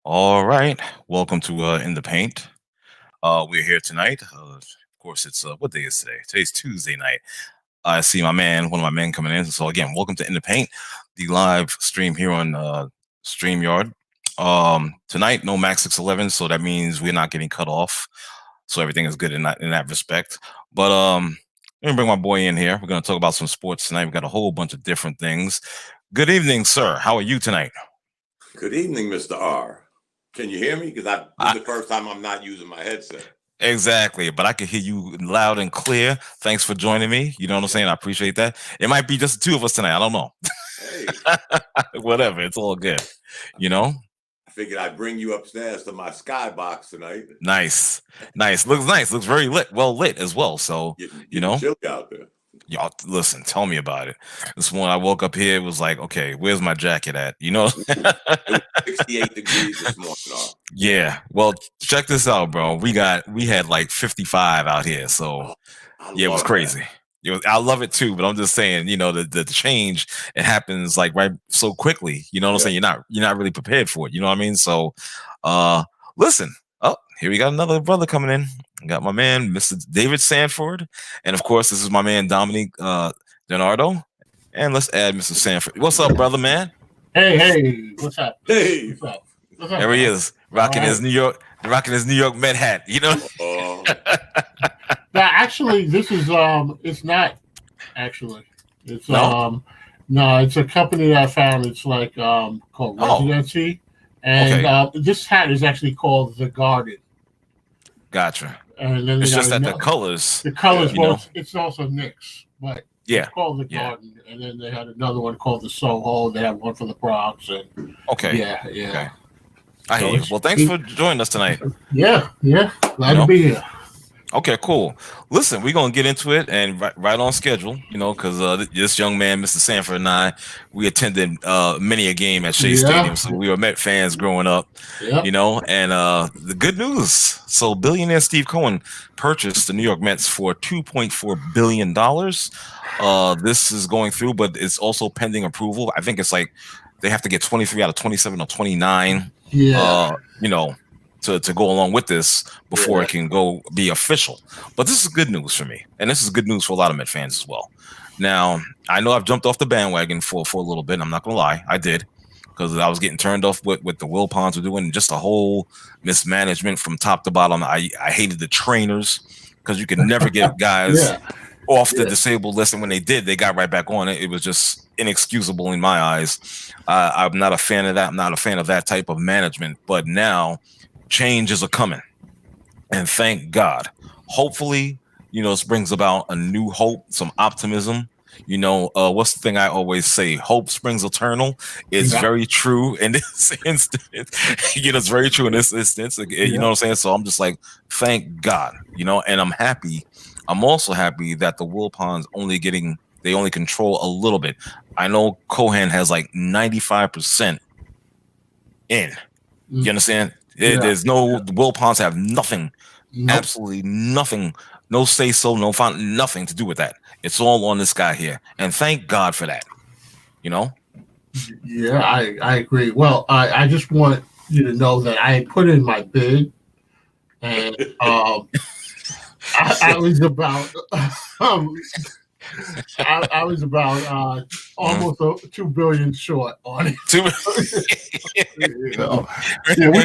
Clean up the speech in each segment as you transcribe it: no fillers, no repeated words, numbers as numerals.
All right. Welcome to In the Paint. We're here tonight. Of course, it's what day is today? Today's Tuesday night. I see one of my men coming in. So again, welcome to In the Paint, the live stream here on StreamYard. Tonight, no Max 611, so that means we're not getting cut off. So everything is good in that respect. But let me bring my boy in here. We're gonna talk about some sports tonight. We got a whole bunch of different things. Good evening, sir. How are you tonight? Good evening, Mr. R. Can you hear me? Because this is the first time I'm not using my headset. Exactly, but I can hear you loud and clear. Thanks for joining me. You know what I'm saying? I appreciate that. It might be just the two of us tonight. I don't know. Hey, Whatever, it's all good. You know? I figured I'd bring you upstairs to my skybox tonight. Nice. Looks nice. Looks very well lit as well. So, you know, chilly out there. y'all listen, tell me about it. This morning I woke up here, it was like, okay, where's my jacket at? You know? It was 68 degrees this morning. Yeah. Well, check this out, bro. We had like 55 out here. So yeah, it was crazy. I love it too, but I'm just saying, the change, it happens like right so quickly. You know what I'm saying? You're not really prepared for it. You know what I mean? So listen. Oh, here we got another brother coming in. I got my man, Mr. David Sanford. And of course, this is my man Dominique Donardo. And let's add Mr. Sanford. What's up, brother, man? Hey, what's up? Hey, what's up? There he is, rocking his New York Met hat. You know. Now, actually, this is it's not actually. It's No? no, it's a company that I found. It's like called Residency, and this hat is actually called The Garden. Gotcha. And then It's just that the colors. The colors, you know? It's also Knicks, but Yeah. it's called The Garden. And then they had another one called the Soho. They have one for the Bronx, and Okay. yeah. Okay. I hear you. Well, thanks for joining us tonight. Yeah. Glad to be here. Okay, cool. Listen, we're gonna get into it and right on schedule, because this young man, Mr. Sanford, and I, we attended many a game at Shea Stadium, so we were Met fans growing up. Yep. And the good news. So, billionaire Steve Cohen purchased the New York Mets for $2.4 billion. This is going through, but it's also pending approval. I think it's like they have to get 23 out of 27 or 29. Yeah. To go along with this before it can go be official. But this is good news for me, and this is good news for a lot of Met fans as well. Now, I know I've jumped off the bandwagon for a little bit. I'm not gonna lie, I did, because I was getting turned off with the Wilpons were doing, just a whole mismanagement from top to bottom. I hated the trainers because you could never get guys off the disabled list, and when they did, they got right back on it. It was just inexcusable in my eyes. I'm not a fan of that. I'm not a fan of that type of management. But now changes are coming, and thank God. Hopefully, this brings about a new hope, some optimism. What's the thing I always say? Hope springs eternal. It's very true in this instance. It's very true in this instance. You know what I'm saying? So I'm just like, thank God. And I'm happy. I'm also happy that the Wilpons they only control a little bit. I know Cohen has like 95% in. You understand? There's no, the Wilpons have nothing, absolutely nothing, no say so, nothing to do with that. It's all on this guy here, and thank God for that. Yeah, I agree. Well, I just want you to know that I put in my bid, and I was about I was about almost $2 billion short on it.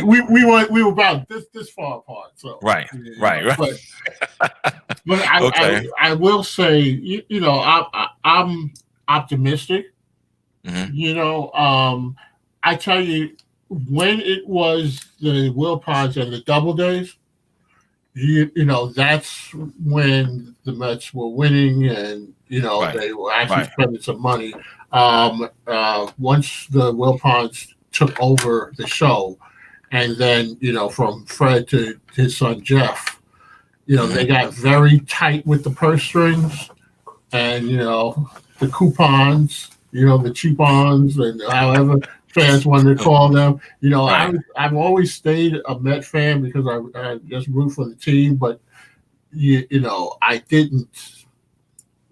We were about this far apart. So right. But I will say, I'm optimistic. Mm-hmm. I tell you, when it was the Wilpons and the Double Days, that's when the Mets were winning, and they were actually spending some money. Once the Wilpons took over the show, and then from Fred to his son Jeff, they got very tight with the purse strings, and the coupons, the cheap-ons, and however fans wanted to call them. I've always stayed a Met fan because I just root for the team, but I didn't.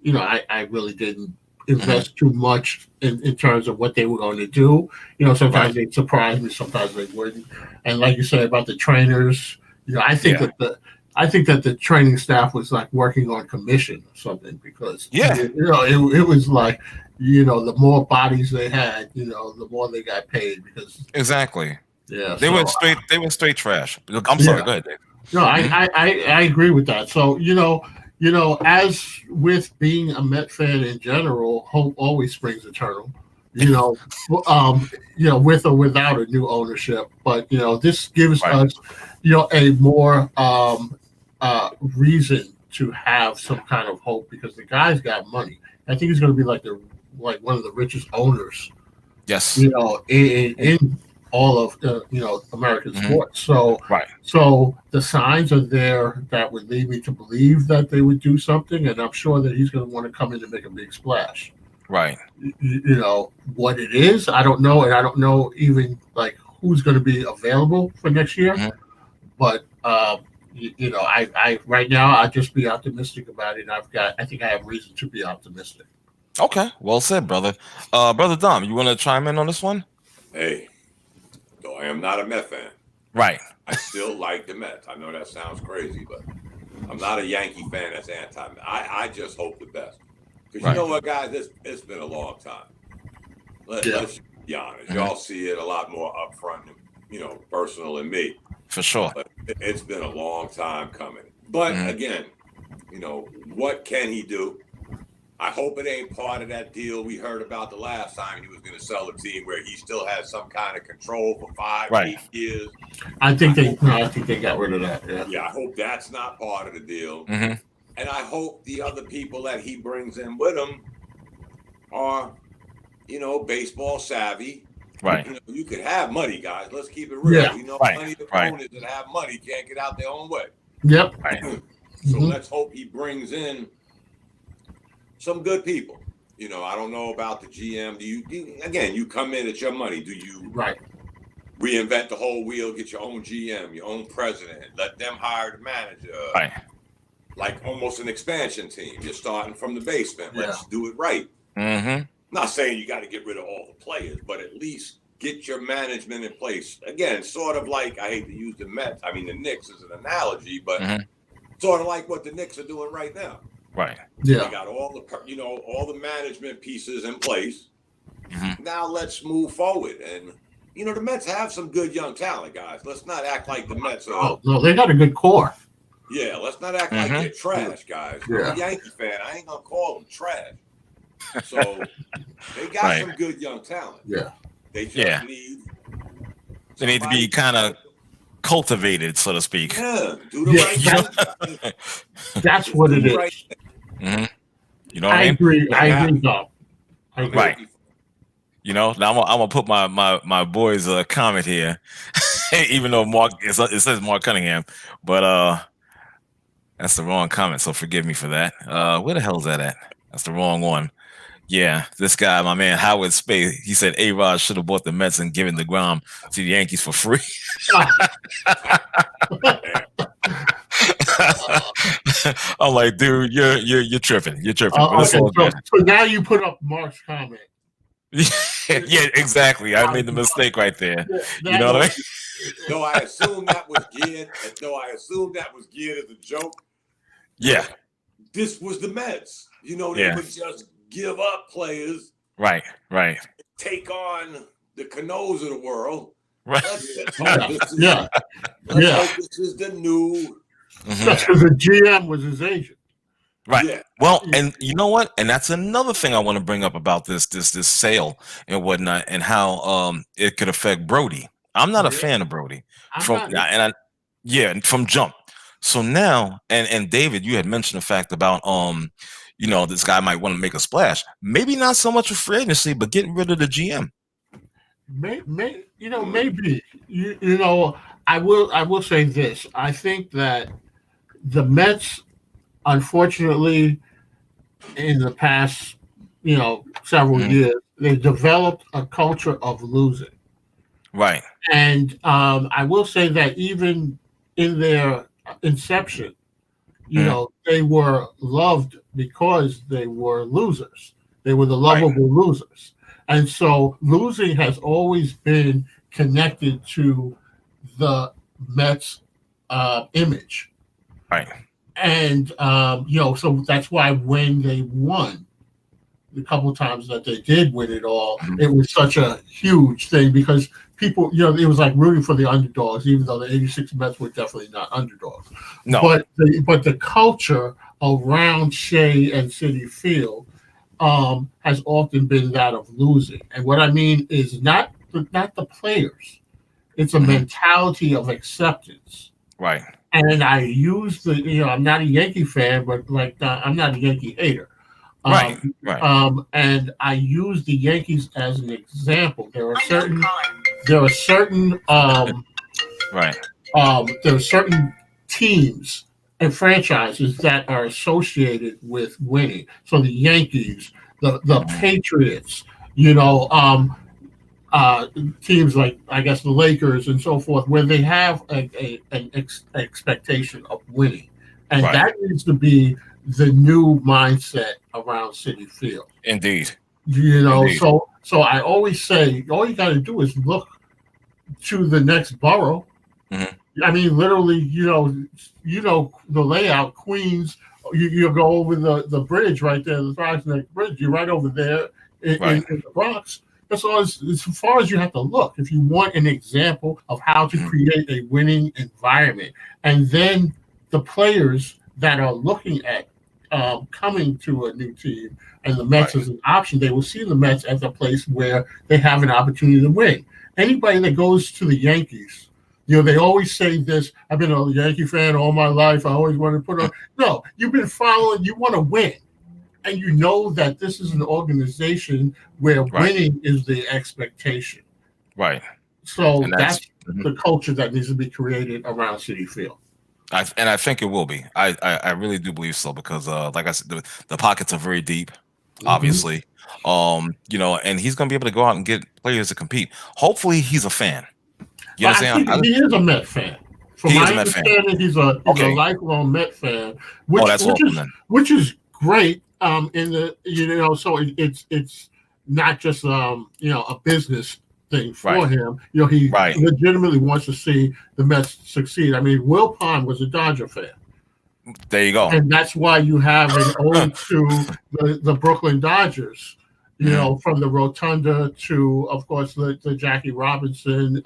I really didn't invest too much in terms of what they were going to do. Sometimes they'd surprise me, sometimes they wouldn't. And like you say about the trainers, I think that the training staff was like working on commission or something because it was like the more bodies they had, the more they got paid because exactly. Yeah, they were straight trash. I'm sorry, go ahead, Dave. No, I agree with that. So as with being a Met fan in general, hope always springs eternal. With or without a new ownership. But this gives us a more reason to have some kind of hope because the guy's got money. I think he's going to be like one of the richest owners. Yes. In all of American sports. So the signs are there that would lead me to believe that they would do something, and I'm sure that he's going to want to come in and make a big splash. Right. What it is, I don't know, and I don't know even like who's going to be available for next year. But I right now I'll just be optimistic about it. And I think I have reason to be optimistic. Okay, well said, brother. Brother Dom, you want to chime in on this one? Hey, though I am not a Met fan. Right. I still like the Mets. I know that sounds crazy, but I'm not a Yankee fan that's anti-Met. I just hope the best. Because you know what, guys? It's been a long time. Let's be honest. Y'all see it a lot more upfront and, personal than me. For sure. But it's been a long time coming. But again, what can he do? I hope it ain't part of that deal we heard about the last time he was going to sell the team where he still has some kind of control for 8 years. I think they got rid of that. Yeah, I hope that's not part of the deal. And I hope the other people that he brings in with him are, baseball savvy. Right. You could have money, guys. Let's keep it real. Yeah. Plenty of owners that have money can't get out their own way. Yep. So let's hope he brings in some good people. I don't know about the GM. Do you come in, it's your money. Do you reinvent the whole wheel, get your own GM, your own president, let them hire the manager? Like almost an expansion team. You're starting from the basement. Let's do it right. Not saying you got to get rid of all the players, but at least get your management in place. Again, sort of like, I hate to use the Knicks as an analogy, but sort of like what the Knicks are doing right now. Right. Yeah. They got all the management pieces in place. Now let's move forward. And the Mets have some good young talent, guys. Let's not act like the Mets are. No, they got a good core. Yeah, let's not act like they're trash, guys. I'm a Yankee fan. I ain't gonna call them trash. So they got some good young talent. Yeah. They just need. They need to be kind of cultivated, so to speak. Yeah, do the right thing. That's what it is. You know what I mean? Agree, Dom. I agree. Right. Now I'm gonna put my boy's comment here, even though it says Mark Cunningham, but that's the wrong comment. So forgive me for that. Where the hell is that at? That's the wrong one. Yeah, this guy, my man Howard Spade, he said A-Rod should have bought the Mets and given DeGrom to the Yankees for free. I'm like, dude, you're tripping. You're tripping. So now you put up Mark's comment. Yeah, exactly. I made the mistake right there. You know what I mean? No, I assume that was geared as a joke. Yeah. This was the Mets. They would just give up players. Right. Take on the Canoes of the world. Right. Let's hope this is the new. That's because the GM was his agent. Right. Yeah. Well, and you know what? And that's another thing I want to bring up about this sale and whatnot, and how it could affect Brody. I'm not a fan of Brody from jump. So now, and David, you had mentioned the fact about this guy might want to make a splash. Maybe not so much with free agency, but getting rid of the GM. Maybe. I will say this. I think that the Mets, unfortunately, in the past, several years, they developed a culture of losing. Right. And I will say that even in their inception, they were loved because they were losers. They were the lovable losers. And so losing has always been connected to the Mets image. Right. And, so that's why when they won, the couple times that they did win it all, it was such a huge thing because people, it was like rooting for the underdogs, even though the 86 Mets were definitely not underdogs. No. But the culture around Shea and Citi Field has often been that of losing. And what I mean is not the players. It's a mentality of acceptance. Right. And I use I'm not a Yankee fan, but I'm not a Yankee hater. Right. And I use the Yankees as an example. There are certain teams and franchises that are associated with winning. So the Yankees, the Patriots, teams like I guess the Lakers and so forth, where they have an expectation of winning, and that needs to be the new mindset around Citi Field. Indeed. Indeed. So I always say all you got to do is look to the next borough. I mean, literally, the layout, Queens. You go over the bridge right there, the Thrive Neck Bridge. You're right over there in the Bronx. That's all as far as you have to look if you want an example of how to create a winning environment. And then the players that are looking at coming to a new team and the Mets as an option, they will see the Mets as a place where they have an opportunity to win. Anybody that goes to the Yankees, they always say this, I've been a Yankee fan all my life. I always wanted to put on. No, you've been following, you want to win. And you know that this is an organization where winning is the expectation. Right. So that's the culture that needs to be created around Citi Field. I think it will be. I really do believe so because, like I said, the pockets are very deep, obviously. And he's going to be able to go out and get players to compete. Hopefully, he's a fan. You understand? I think he is a Met fan. From my understanding, he's a lifelong Met fan, which is great. So it's not just a business thing for him. He legitimately wants to see the Mets succeed. I mean, Will Pond was a Dodger fan. There you go. And that's why you have an ode to the Brooklyn Dodgers, from the Rotunda to, of course, the Jackie Robinson,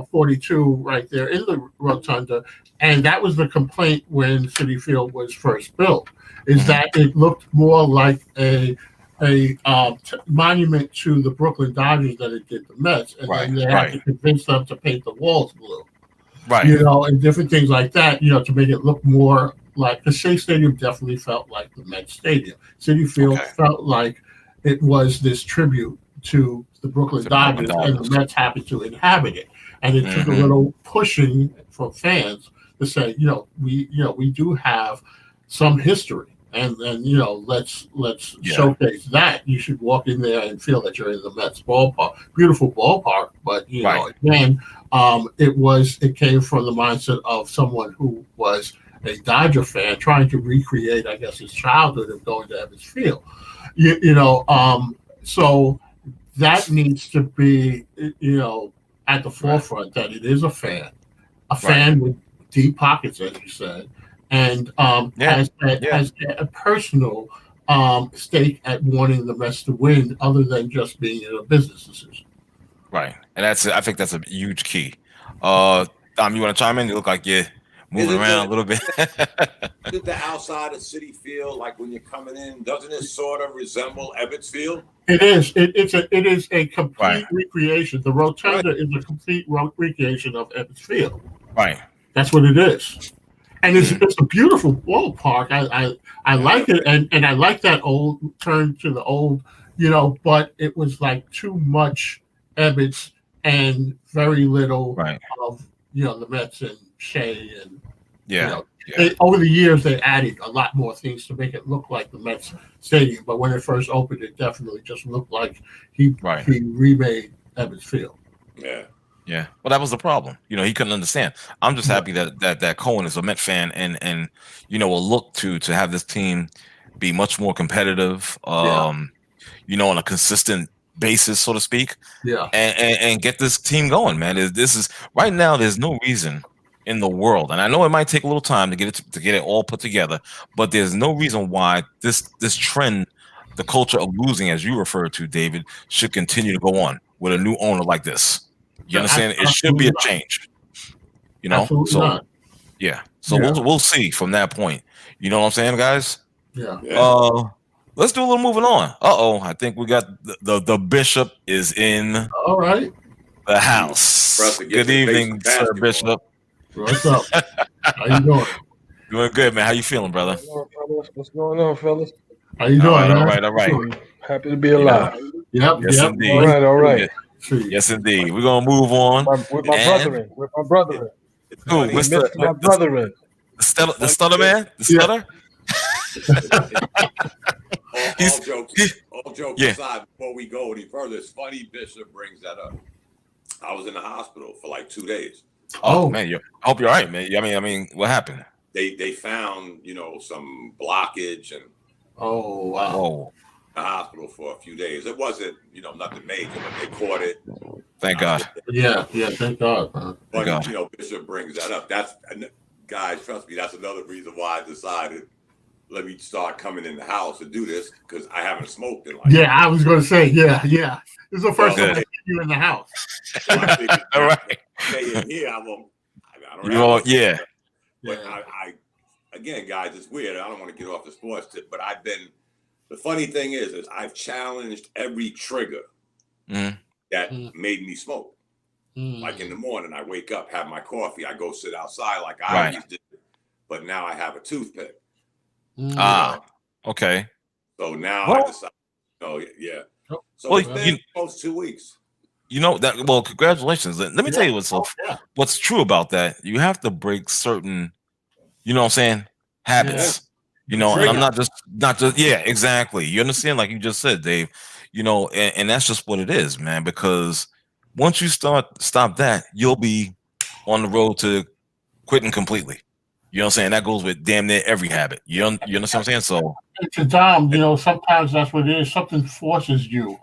42 right there in the Rotunda. And that was the complaint when Citi Field was first built, is that it looked more like a monument to the Brooklyn Dodgers than it did the Mets. And then they had to convince them to paint the walls blue. Right. And different things like that, to make it look more like the Shea Stadium definitely felt like the Mets Stadium. Citi Field felt like it was this tribute to the Brooklyn Dodgers, and the Mets happened to inhabit it. And it took a little pushing from fans to say, we do have some history. And let's showcase that. You should walk in there and feel that you're in the Mets ballpark. Beautiful ballpark, but again, it came from the mindset of someone who was a Dodger fan trying to recreate, I guess, his childhood of going to Evans Field. So that needs to be, at the forefront that it is a fan with deep pockets, as you said. And has a personal stake at wanting the Mets to win, other than just being a business decision. Right, and I think that's a huge key. You want to chime in? You look like you're moving around a little bit. Did the outside of Citi Field, like when you're coming in, doesn't it sort of resemble Ebbets Field? It is. It is a complete recreation. The Rotunda is a complete recreation of Ebbets Field. Right. That's what it is. And it's a beautiful ballpark. I like it, and I like that old turn to the old, but it was like too much Ebbets and very little of the Mets and Shea and over the years they added a lot more things to make it look like the Mets Stadium. But when it first opened, it definitely just looked like he remade Ebbets Field. Yeah. Yeah, well, that was the problem. He couldn't understand. I'm just happy that Cohen is a Met fan and will look to have this team be much more competitive. on a consistent basis, so to speak. Yeah. And get this team going, man. This is right now. There's no reason in the world, and I know it might take a little time to get it all put together, but there's no reason why this trend, the culture of losing, as you referred to, David, should continue to go on with a new owner like this. You understand? It should be a change. Absolutely not. Yeah. So we'll see from that point. You know what I'm saying, guys? Yeah. Let's do a little moving on. I think we got the bishop is in. All right. The house. Good evening, Sir Bishop. What's up? How you doing? Doing good, man. How you feeling, brother? What's going on, fellas? How you doing? All right. Happy to be alive. Yep. Indeed. All right. Yes, indeed. We're gonna move on. With my brethren. Who? My brethren. The stutter man? The stutter? All jokes aside, before we go any further, it's funny Bishop brings that up. I was in the hospital for like 2 days. Oh man, I hope you're all right, man. I mean, what happened? They found, some blockage and wow. The hospital for a few days. It wasn't, nothing major, but they caught it. Thank God. Yeah, thank God. Man. But Bishop brings that up. That's, guys, trust me, that's another reason why I decided let me start coming in the house and do this, because I haven't smoked in like I was going to say, yeah. This is the first time I see you in the house. All right. Stay in here, I don't know. But I again, guys, it's weird. I don't want to get off the sports tip, but the funny thing is I've challenged every trigger that made me smoke. Like in the morning, I wake up, have my coffee, I go sit outside like I always did, but now I have a toothpick. Okay. So now I decided, So it's been almost 2 weeks. Congratulations. Let me tell you what's true about that. You have to break certain, habits. And I'm not just exactly. You understand? Like you just said, Dave. And that's just what it is, man. Because once you stop that, you'll be on the road to quitting completely. You know what I'm saying? That goes with damn near every habit. You understand what I'm saying? So to Dom, sometimes that's what it is. Something forces you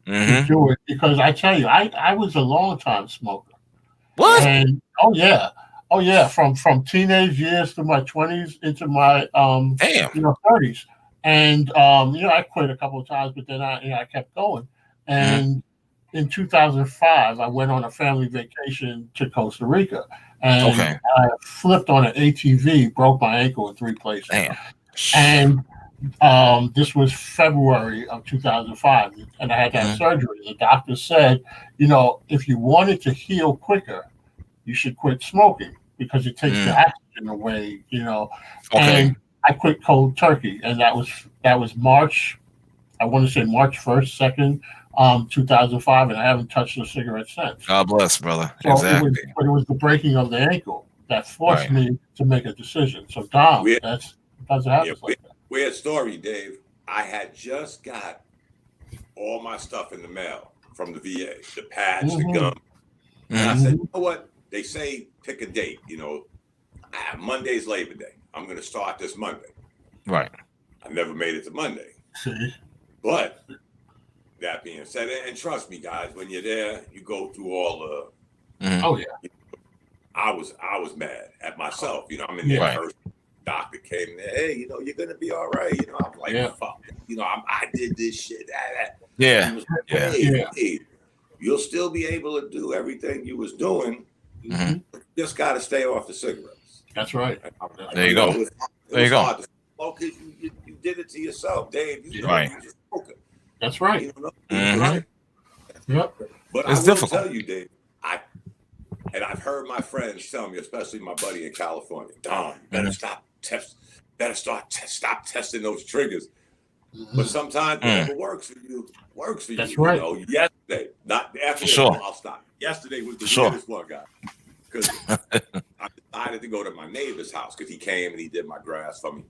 to do it, because I tell you, I was a long time smoker. What? And from teenage years to my 20s into my 30s. And I quit a couple of times, but then I kept going. And in 2005, I went on a family vacation to Costa Rica, and I flipped on an ATV, broke my ankle in 3 places. Damn. And this was February of 2005, and I had to have surgery. The doctor said, if you wanted to heal quicker, you should quit smoking, because it takes the oxygen away, And I quit cold turkey, and that was March. I want to say March 1st, 2nd, 2005, and I haven't touched a cigarette since. God bless, brother. So exactly. It was the breaking of the ankle that forced me to make a decision. So, Dom, that's happens like that. Weird story, Dave. I had just got all my stuff in the mail from the VA, the pads, the gum. And I said, you know what? They say pick a date. Monday's Labor Day. I'm going to start this Monday. Right. I never made it to Monday. But that being said, and trust me, guys, when you're there, you go through all the. I was mad at myself. I'm in there first. Doctor came in there. Hey, you're gonna be all right. I'm like, fuck. I did this shit. Hey, you'll still be able to do everything you was doing. Just got to stay off the cigarettes. That's right. There you go. There you go. You did it to yourself, Dave. You just smoke it. That's right. Right? Yep. But it's difficult. Tell you, Dave. I've heard my friends tell me, especially my buddy in California, Don, better stop testing those triggers. But sometimes whatever works for you works for you. That's right. Yesterday, not after I'll stop. Yesterday was the weirdest one, guy. Because I decided to go to my neighbor's house because he came and he did my grass for me.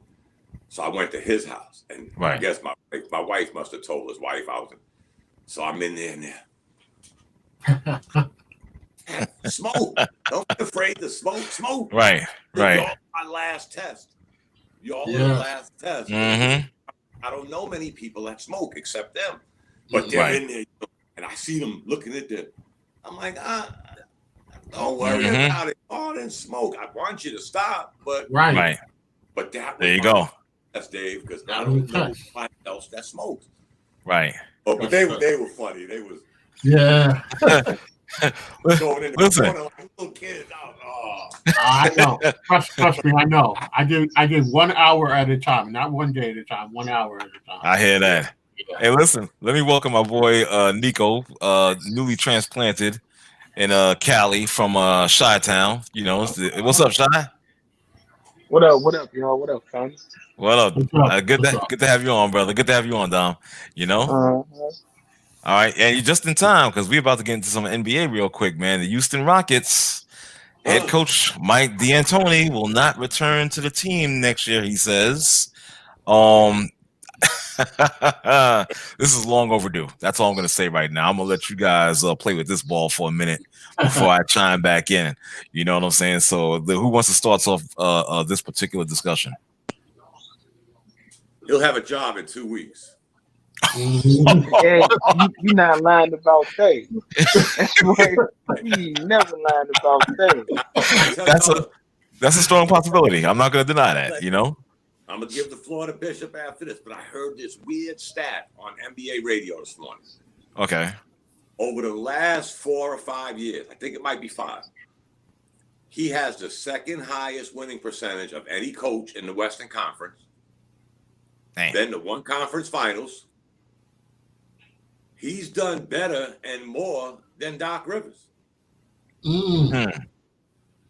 So I went to his house, and I guess my wife must have told his wife I was in. So I'm in there now. Smoke. Don't be afraid to smoke. Smoke. Right. Y'all my last test. Y'all the last test. I I don't know many people that smoke except them, but they're in there, and I see them looking at them. I'm like, don't worry about it. Oh, then smoke. I want you to stop, but But that there you go. That's Dave, because I don't know anybody else that smoked. Right. Oh, but they were funny. They was going in the corner like little kids. I know. Trust me, I know. I did 1 hour at a time, not 1 day at a time, 1 hour at a time. I hear that. Yeah. Hey, listen, let me welcome my boy Nico, newly transplanted in Cali from Chi-Town. You know, what's up, Chi? What up, y'all? What up, fam? What up? Good to have you on, brother. Good to have you on, Dom. You know? All right, and you're just in time because we're about to get into some NBA real quick, man. The Houston Rockets head coach Mike D'Antoni will not return to the team next year, he says. This is long overdue. That's all I'm going to say right now. I'm going to let you guys play with this ball for a minute before I chime back in. You know what I'm saying? So who wants to start off this particular discussion? He'll have a job in 2 weeks. Yeah, you're not lying about that. That's right. You never lying about that. That's a strong possibility. I'm not going to deny that, you know? I'm going to give the floor to Bishop after this, but I heard this weird stat on NBA radio this morning. Okay. Over the last 4 or 5 years, I think it might be 5, he has the second highest winning percentage of any coach in the Western Conference. Dang. Then the one conference finals. He's done better and more than Doc Rivers.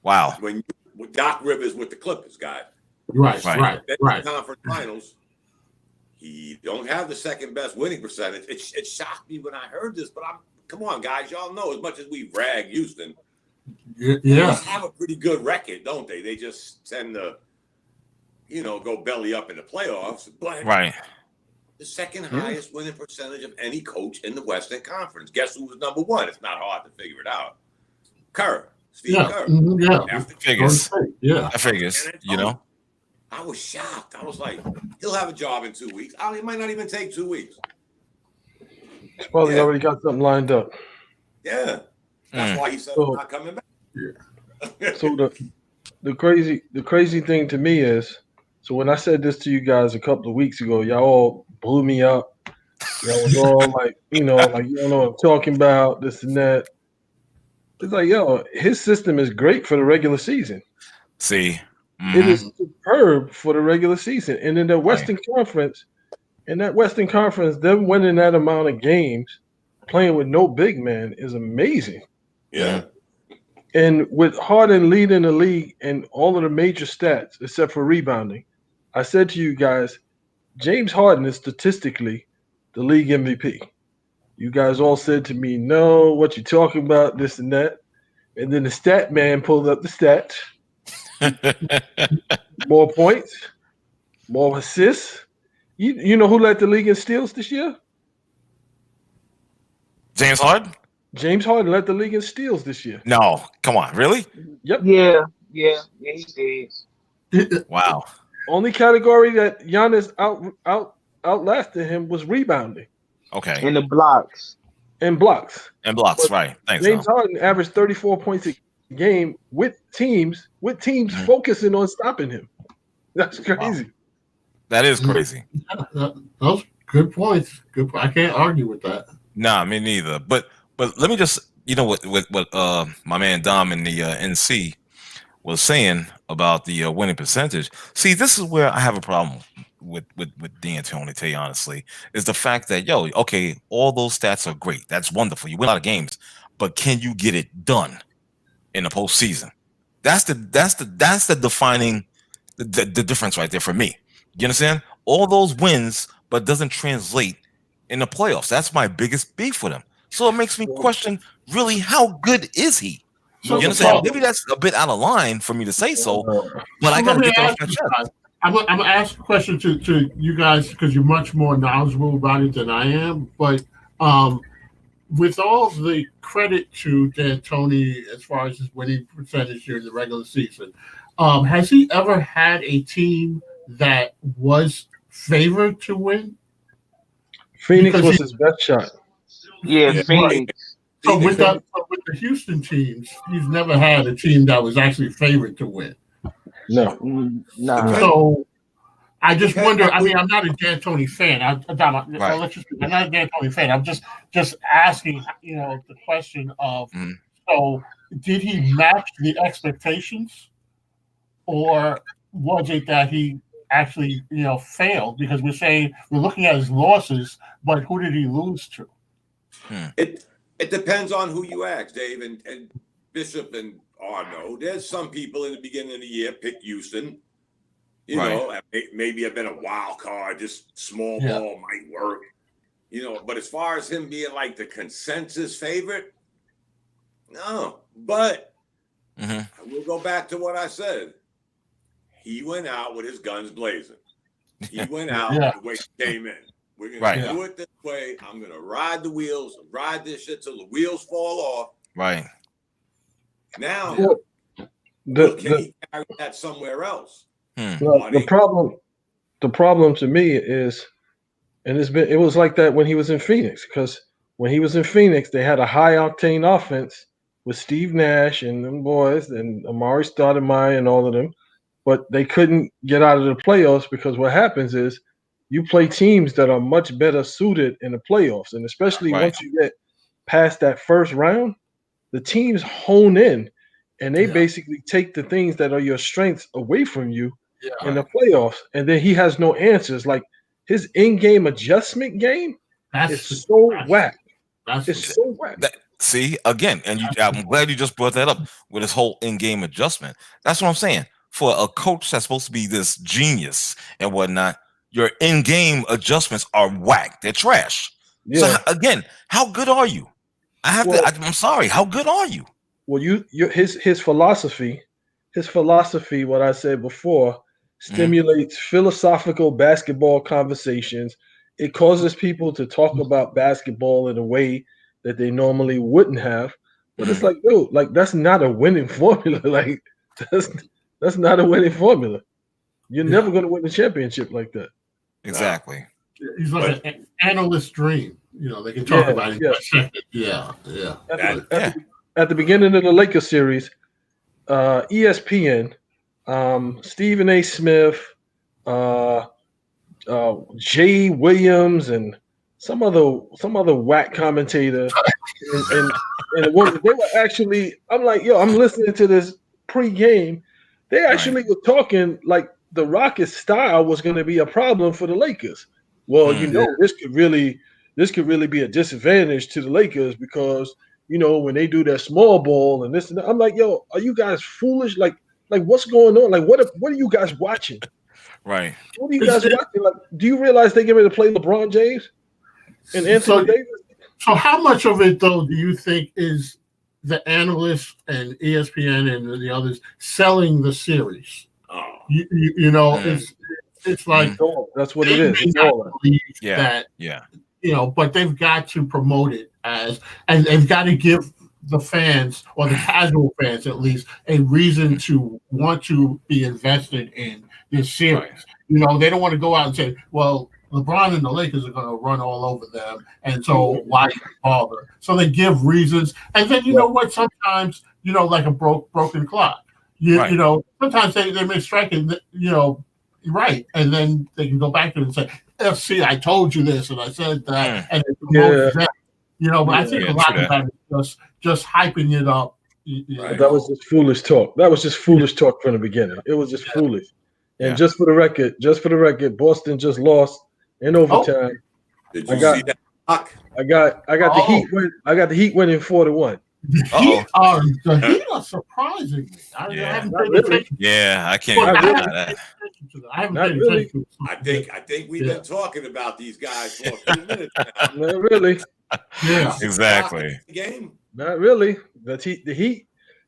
Wow. When Doc Rivers with the Clippers, guys. Right. Conference finals, he don't have the second best winning percentage. It shocked me when I heard this, but come on, guys, y'all know as much as we rag Houston, they have a pretty good record, don't they? They just tend to, go belly up in the playoffs. But the second highest winning percentage of any coach in the Western Conference. Guess who was number 1? It's not hard to figure it out. Steve Kerr. That figures. That figures. I was shocked. I was like, he'll have a job in 2 weeks. It might not even take 2 weeks. He's probably already got something lined up. Yeah. That's why he said I'm not coming back. Yeah. So the crazy thing to me is, so when I said this to you guys a couple of weeks ago, y'all all blew me up. Y'all was all like, you don't know what I'm talking about, this and that. It's like, his system is great for the regular season. See, it is superb for the regular season. And in the Western Conference, them winning that amount of games, playing with no big man is amazing. Yeah. And with Harden leading the league in all of the major stats, except for rebounding, I said to you guys, James Harden is statistically the league MVP. You guys all said to me, no, what you talking about, this and that. And then the stat man pulled up the stats. More points, more assists. You know who led the league in steals this year? James Harden? James Harden led the league in steals this year. No, come on, really? Yep. Yeah, he did. Wow. Only category that Giannis outlasted him was rebounding. Okay. And the blocks. And blocks. But right. Thanks. James Harden averaged 34 points a game with teams focusing on stopping him. That's crazy. Wow. That is crazy. Those good points. Good. I can't argue with that. Nah, me neither. But let me just, what my man Dom in the NC was saying about the winning percentage. See, this is where I have a problem with D'Antoni, to tell you honestly, is the fact that, all those stats are great. That's wonderful. You win a lot of games, but can you get it done in the postseason? That's the defining the difference right there for me. You understand? All those wins, but doesn't translate in the playoffs. That's my biggest beef with him. So it makes me question, really, how good is he? You understand? Maybe that's a bit out of line for me to say so, but I got to get that off my chest. I'm going to ask a question to you guys because you're much more knowledgeable about it than I am. But with all the credit to D'Antoni as far as his winning percentage during the regular season, has he ever had a team that was favored to win? Phoenix Because was his best shot. Yeah, Phoenix. So with the Houston teams, he's never had a team that was actually favored to win. No. Nah. So I just wonder. I mean, I'm not a D'Antoni fan. I'm not a D'Antoni fan. I'm just asking, the question of, so did he match the expectations, or was it that he actually, failed? Because we're looking at his losses, but who did he lose to? It depends on who you ask, Dave, and Bishop and Arno. There's some people in the beginning of the year pick Houston. You know, maybe have been a wild card, just small ball might work. But as far as him being like the consensus favorite, no. But I will go back to what I said. He went out with his guns blazing. He went out the way he came in. We're going to do it this way. I'm going to ride this shit till the wheels fall off. Right. Now, can he carry that somewhere else? Well, the problem to me is, and it was like that when he was in Phoenix, because when he was in Phoenix, they had a high octane offense with Steve Nash and them boys and Amari Stoudemire and all of them, but they couldn't get out of the playoffs because what happens is you play teams that are much better suited in the playoffs, and especially once you get past that first round, the teams hone in and they basically take the things that are your strengths away from you in the playoffs, and then he has no answers. Like his in-game adjustment game is so whack. It's so whack. See, again, and I'm glad you just brought that up with his whole in-game adjustment. That's what I'm saying. For a coach that's supposed to be this genius and whatnot, your in-game adjustments are whack. They're trash. Yeah. So again, how good are you? I'm sorry. How good are you? Well, his philosophy, what I said before, stimulates philosophical basketball conversations. It causes people to talk about basketball in a way that they normally wouldn't have. But it's like, dude, like that's not a winning formula. Like that's not a winning formula. You're never going to win the championship like that. Exactly. He's like an analyst dream. They can talk about it. At the beginning of the Lakers series, ESPN, Stephen A. Smith, Jay Williams, and some other whack commentator, and they were actually. I'm like, I'm listening to this pre-game. They actually were talking like the Rockets' style was going to be a problem for the Lakers. Well, this could really be a disadvantage to the Lakers because when they do their small ball and this and that. I'm like, are you guys foolish? Like what's going on? Like what are you guys watching? Right. What are you guys watching? Like, do you realize they get ready to play LeBron James and Anthony Davis? So how much of it though do you think is the analysts and ESPN and the others selling the series? It's like that's what it is. But they've got to promote it and they've got to give the fans, or the casual fans at least, a reason to want to be invested in this series. They don't want to go out and say, well, LeBron and the Lakers are going to run all over them, and so why bother? So they give reasons, and then what? Sometimes like a broken clock. Sometimes they may strike it. Right, and then they can go back to it and say, "See, I told you this, and I said that," and it promotes that. But I think a lot of that is just hyping it up. That was just foolish talk. That was just foolish talk from the beginning. It was just foolish. And just for the record, Boston just lost in overtime. Did you see that? I got the Heat win. I got the Heat winning 4-1. The Heat are surprising me. I haven't paid attention. Yeah, I can't. I haven't paid attention. I think we've been talking about these guys for a few minutes now. Not really. Yeah, exactly. Game. Not really. The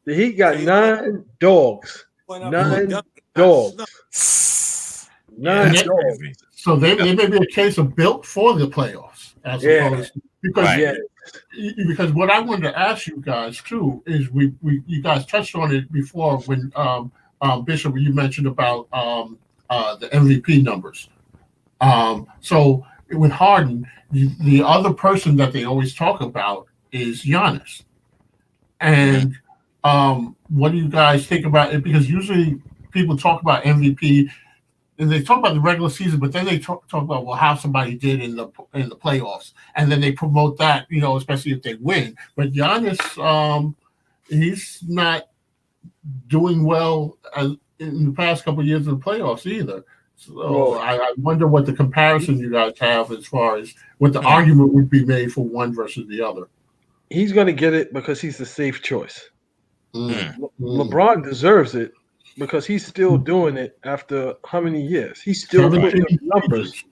Heat got 9 dogs. 9 dogs. 9 dogs. So they may be a case of built for the playoffs, as opposed to, because what I wanted to ask you guys too is you guys touched on it before when Bishop, you mentioned about the MVP numbers. So with Harden, the other person that they always talk about is Giannis. And what do you guys think about it? Because usually people talk about MVP and they talk about the regular season, but then they talk about how somebody did in the playoffs, and then they promote that, especially if they win. But Giannis, he's not doing well in the past couple of years in the playoffs either. So I wonder what the comparison you guys have as far as what the argument would be made for one versus the other. He's going to get it because he's the safe choice. LeBron deserves it because he's still doing it after how many years? He's still putting up numbers.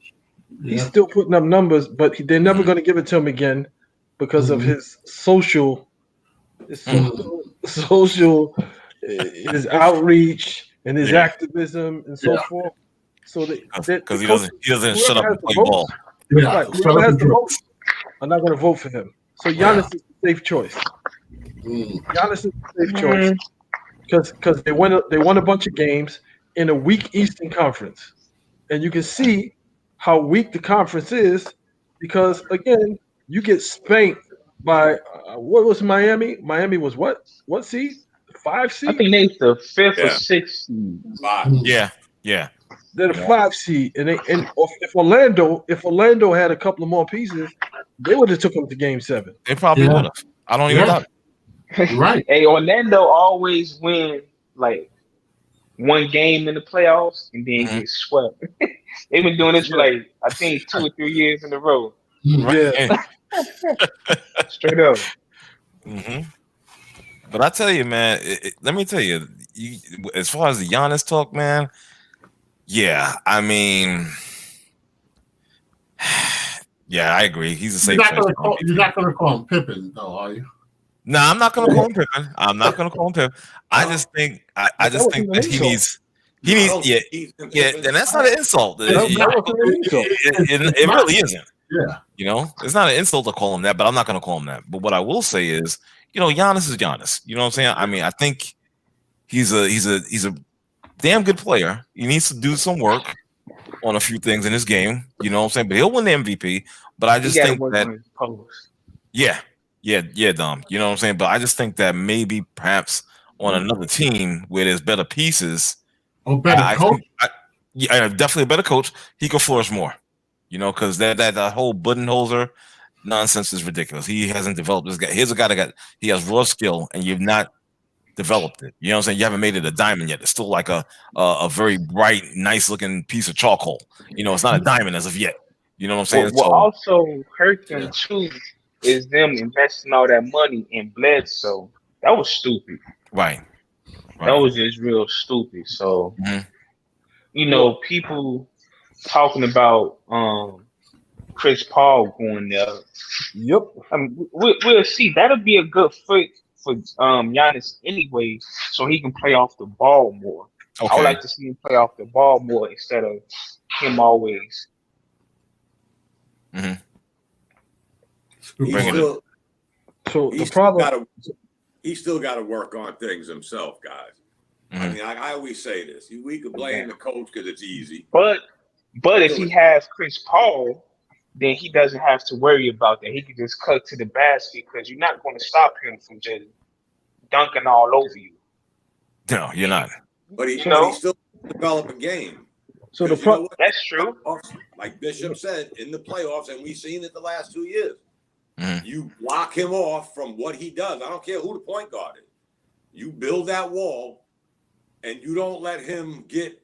Yeah. He's still putting up numbers, but they're never going to give it to him again because of his social, his outreach and his activism and so forth. So because he doesn't shut up and play ball. Yeah. Right, whoever has the most, I'm not going to vote for him. So Giannis is the safe choice. Giannis is the safe choice because they won a bunch of games in a weak Eastern Conference, and you can see how weak the conference is because again you get spanked by what was Miami? Miami was what seed? 5 seed? I think they the 5th or 6th seed. 5. Yeah. They're the 5 seed, and if Orlando had a couple of more pieces, they would have took them to Game 7. They probably would have. I don't even doubt it. Right. Hey, Orlando always win like one game in the playoffs and then get swept. They've been doing this for like I think 2 or 3 years in a row. Yeah. Straight up. But I tell you, man, let me tell you, as far as the Giannis talk, man, I mean, I agree. He's a safe choice. You're not going to call him Pippen, though, are you? No, I'm not going to call him Pippen. I just think that he needs. And that's not an insult. It really isn't. Yeah. It's not an insult to call him that, but I'm not going to call him that. But what I will say is, Giannis is Giannis. You know what I'm saying? I mean, I think he's a damn good player. He needs to do some work on a few things in his game. You know what I'm saying? But he'll win the MVP. But I just think that Dom. You know what I'm saying? But I just think that maybe perhaps on another team where there's better pieces, better coach. Definitely a better coach. He could flourish more. Because that whole Budenholzer nonsense is ridiculous. He hasn't developed this guy. Here's a guy he has raw skill, and you've not developed it. You know what I'm saying? You haven't made it a diamond yet. It's still like a very bright, nice looking piece of charcoal. It's not a diamond as of yet. You know what I'm saying? What also hurt them too is them investing all that money in Bledsoe. That was stupid. Right. That was just real stupid. So, people talking about Chris Paul going there. Yep. I mean, we'll see. That'll be a good fit for Giannis anyway, so he can play off the ball more. Okay. I would like to see him play off the ball more instead of him always. He's still got to work on things himself, guys. I mean, I always say this: we could blame the coach because it's easy, but if he has Chris Paul, then he doesn't have to worry about that. He can just cut to the basket because you're not going to stop him from just dunking all over you. No, you're not. But he's still developing game. So that's true. Like Bishop said, in the playoffs, and we've seen it the last 2 years, you block him off from what he does. I don't care who the point guard is. You build that wall, and you don't let him get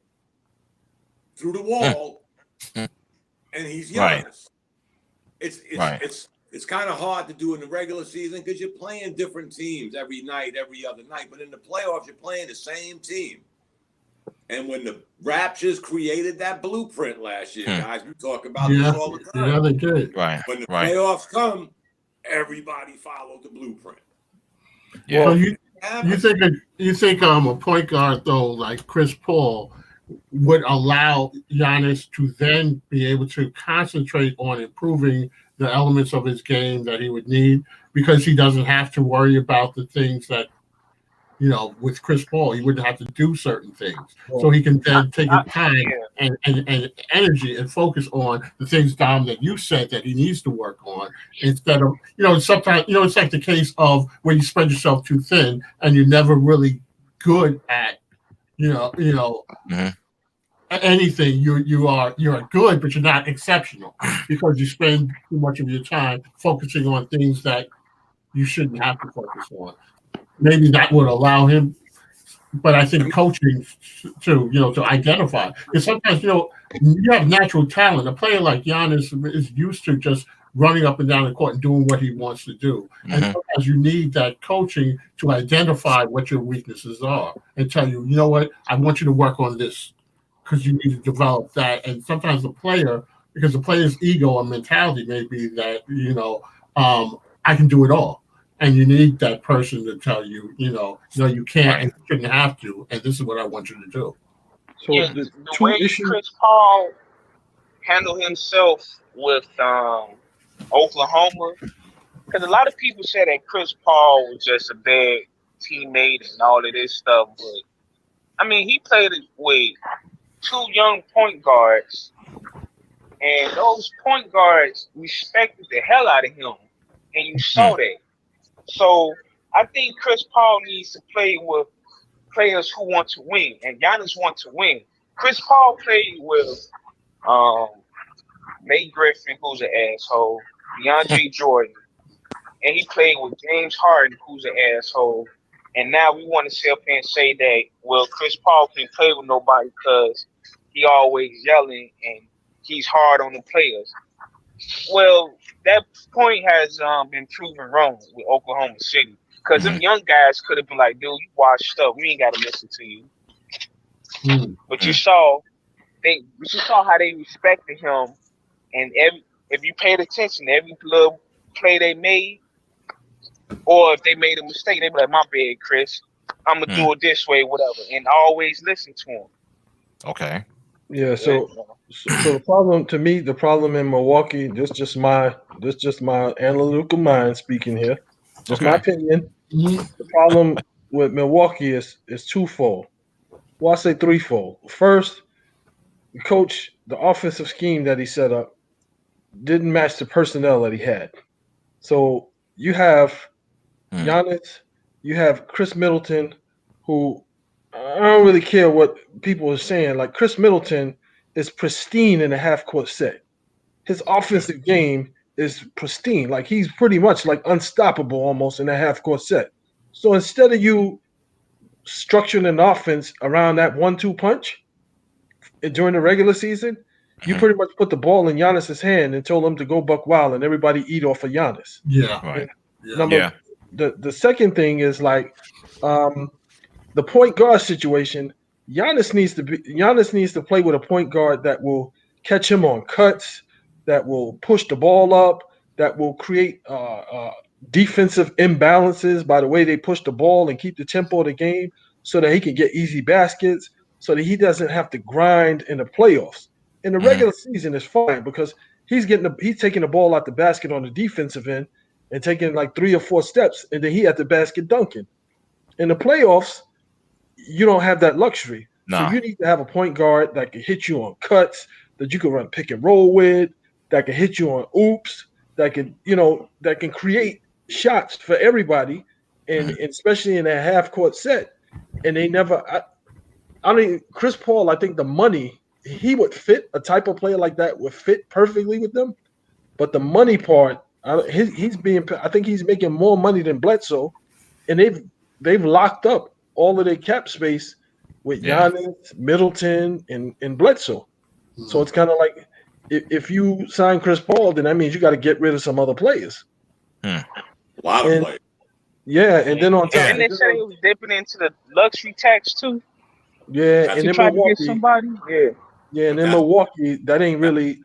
through the wall, and he's Giannis. It's kind of hard to do in the regular season because you're playing different teams every night, every other night. But in the playoffs, you're playing the same team. And when the Raptors created that blueprint last year, guys, we talk about this all the time. Yeah, they did. Right. When the playoffs come, everybody followed the blueprint. Yeah. So you think a point guard though like Chris Paul would allow Giannis to then be able to concentrate on improving the elements of his game that he would need because he doesn't have to worry about the things that with Chris Paul, he wouldn't have to do certain things. So he can then take his time and energy and focus on the things, Dom, that you said that he needs to work on, instead of, sometimes, it's like the case of where you spread yourself too thin and you're never really good at, anything. You're good, but you're not exceptional because you spend too much of your time focusing on things that you shouldn't have to focus on. Maybe that would allow him, but I think coaching to identify, because sometimes you have natural talent. A player like Giannis is used to just running up and down the court and doing what he wants to do, and sometimes you need that coaching to identify what your weaknesses are and tell you, you know what, I want you to work on this because you need to develop that. And sometimes because the player's ego and mentality may be that I can do it all. And you need that person to tell you, you can't and you shouldn't have to, and this is what I want you to do. So the way Chris Paul handled himself with Oklahoma, because a lot of people say that Chris Paul was just a bad teammate and all of this stuff, but I mean, he played with 2 young point guards, and those point guards respected the hell out of him, and you saw that. So I think Chris Paul needs to play with players who want to win, and Giannis wants to win. Chris Paul played with Nate Griffin, who's an asshole, DeAndre Jordan, and he played with James Harden, who's an asshole. And now we want to sit up here and say that, well, Chris Paul can't play with nobody because he always yelling and he's hard on the players. Well, that point has been proven wrong with Oklahoma City, because them young guys could have been like, dude, you washed up. We ain't got to listen to you. But you saw how they respected him, and if you paid attention, every little play they made, or if they made a mistake, they be like, my bad, Chris. I'm going to do it this way, whatever, and always listen to him. Okay. Yeah, so the problem in Milwaukee, just my analytical mind speaking here, just my opinion. The problem with Milwaukee is twofold. Well, I say threefold. First, the offensive scheme that he set up didn't match the personnel that he had. So you have Giannis, you have Chris Middleton, who I don't really care what people are saying. Like, Chris Middleton is pristine in a half-court set. His offensive game is pristine. Like, he's pretty much like unstoppable almost in a half-court set. So instead of you structuring an offense around that 1-2 punch during the regular season, you pretty much put the ball in Giannis's hand and told him to go buck wild and everybody eat off of Giannis. Yeah. Right. The second thing is like the point guard situation. Giannis needs to play with a point guard that will catch him on cuts, that will push the ball up, that will create defensive imbalances by the way they push the ball and keep the tempo of the game, so that he can get easy baskets, so that he doesn't have to grind in the playoffs. In the regular season, it's fine because he's taking the ball out the basket on the defensive end and taking like 3 or 4 steps, and then he at the basket dunking. In the playoffs, you don't have that luxury. Nah. So you need to have a point guard that can hit you on cuts, that you can run pick and roll with, that can hit you on oops, that can create shots for everybody, and especially in that half court set. And they never. I mean, Chris Paul, I think the money, he would fit, a type of player like that would fit perfectly with them. But the money part, I think he's making more money than Bledsoe, and they've locked up all of their cap space with Giannis, Middleton, and Bledsoe. So it's kind of like, if you sign Chris Paul, then that means you got to get rid of some other players. A lot of players. Yeah, and then on top, and they said he was dipping into the luxury tax too. Yeah, and then trying to get somebody. Yeah, and in Milwaukee, that ain't really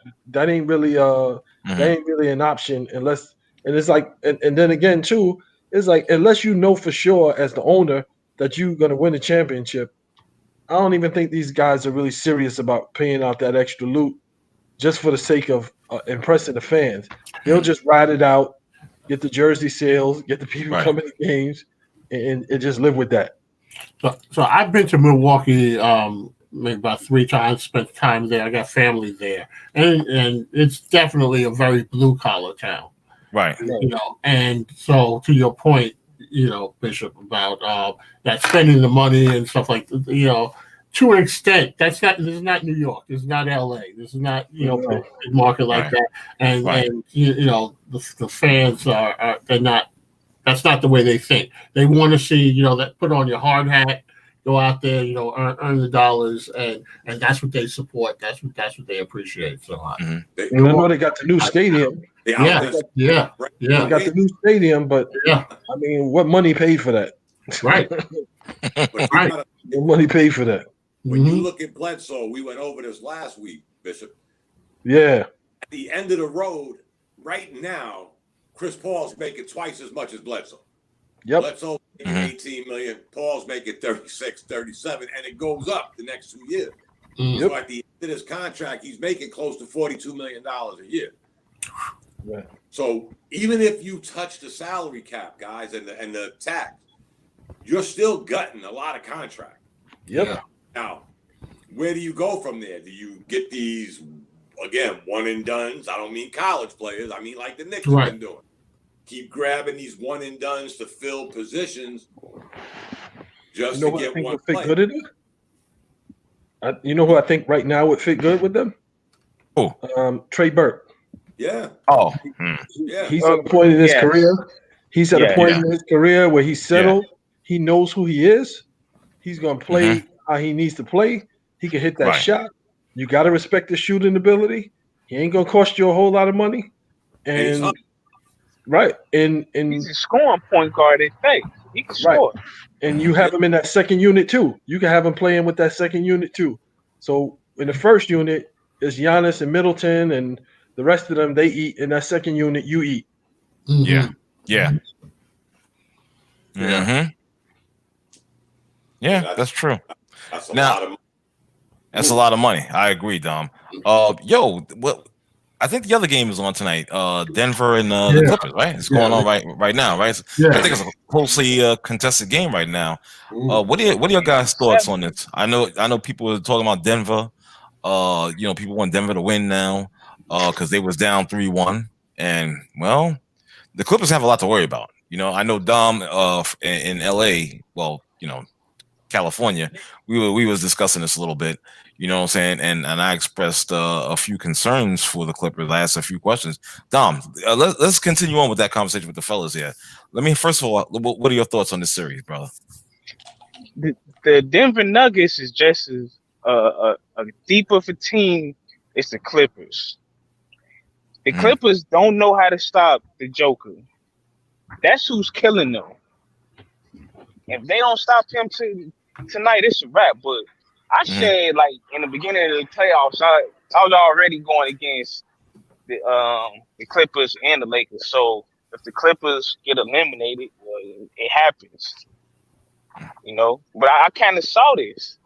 an option unless. And it's like, and then again too, it's like, unless you know for sure as the owner that you're gonna win a championship, I don't even think these guys are really serious about paying out that extra loot just for the sake of impressing the fans. They'll just ride it out, get the jersey sales, get the people coming to games, and just live with that. So I've been to Milwaukee maybe about 3 times. Spent time there. I got family there, and it's definitely a very blue collar town. Right. You know, and so to your point, you know, Bishop, about that spending the money and stuff like that, you know, to an extent, this is not New York, this is not LA, this is not, you know, a big market like that, and you know, the fans are they're not. That's not the way they think. They want to see, you know, that put on your hard hat, go out there, you know, earn the dollars, and that's what they support. That's what they appreciate so much. I know they got the new stadium. Yeah. They got the new stadium, but I mean, what money paid for that? Right. What money paid for that? When you look at Bledsoe, we went over this last week, Bishop. Yeah. At the end of the road, right now, Chris Paul's making twice as much as Bledsoe. Yep. Bledsoe making 18 million, Paul's making 36, 37, and it goes up the next 2 years. So at the end of this contract, he's making close to $42 million a year. Yeah. So even if you touch the salary cap, guys, and the tax, you're still gutting a lot of contract. Yep. Yeah. Now, where do you go from there? Do you get these, again, one and dones? I don't mean college players. I mean like the Knicks have been doing. Keep grabbing these one and dones to fill positions just to get one player. Fit good in it? You know who I think right now would fit good with them? Who? Trey Burke. Yeah. Oh. He's at a point in his career. He's at a point in his career where he's settled. Yeah. He knows who he is. He's going to play how he needs to play. He can hit that shot. You got to respect his shooting ability. He ain't going to cost you a whole lot of money. And he's a scoring point guard at face. He can score. And you have him in that second unit too. You can have him playing with that second unit too. So in the first unit is Giannis and Middleton, and the rest of them, they eat. In that second unit, you eat. Yeah. Yeah, that's true. That's a lot of money. That's a lot of money. I agree, Dom. I think the other game is on tonight. Denver and the Clippers, right? It's going on right now, right? Yeah. I think it's a closely contested game right now. What are your guys' thoughts on this? I know people are talking about Denver. You know, people want Denver to win now because they was down 3-1, and well, the Clippers have a lot to worry about. You know, I know Dom in LA. Well, you know, California. We was discussing this a little bit. You know what I'm saying? And I expressed a few concerns for the Clippers. I asked a few questions. Dom, let's continue on with that conversation with the fellas here. Let me, first of all, what are your thoughts on this series, brother? The Denver Nuggets is just as a deeper of a team as the Clippers. The Clippers don't know how to stop the Joker. That's who's killing them. If they don't stop him tonight, it's a wrap. But I said, like, in the beginning of the playoffs, I was already going against the Clippers and the Lakers. So if the Clippers get eliminated, well, it happens. You know? But I kind of saw this.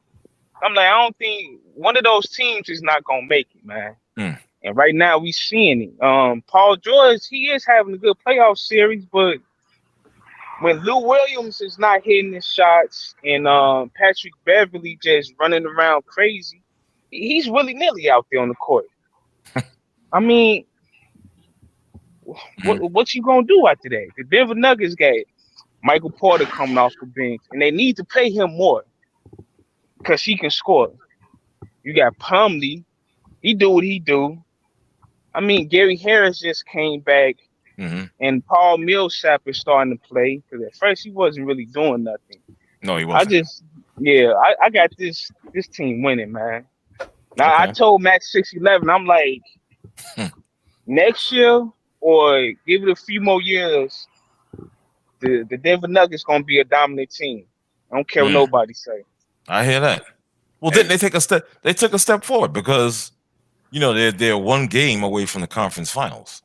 I'm like, I don't think one of those teams is not going to make it, man. And right now we seeing it. Paul George, he is having a good playoff series, but when Lou Williams is not hitting his shots and Patrick Beverly just running around crazy, he's willy-nilly out there on the court. I mean, what you gonna do after that? The Denver Nuggets got Michael Porter coming off the bench, and they need to pay him more because he can score. You got Plumlee, he do what he do. I mean, Gary Harris just came back. And Paul Millsap is starting to play because at first he wasn't really doing nothing. No, he wasn't. I got this team winning, man. Now I told Max 611, I'm like, next year or give it a few more years, the Denver Nuggets gonna be a dominant team. I don't care what nobody say. I hear that. Well, didn't they take a step? They took a step forward because, you know, they're one game away from the conference finals.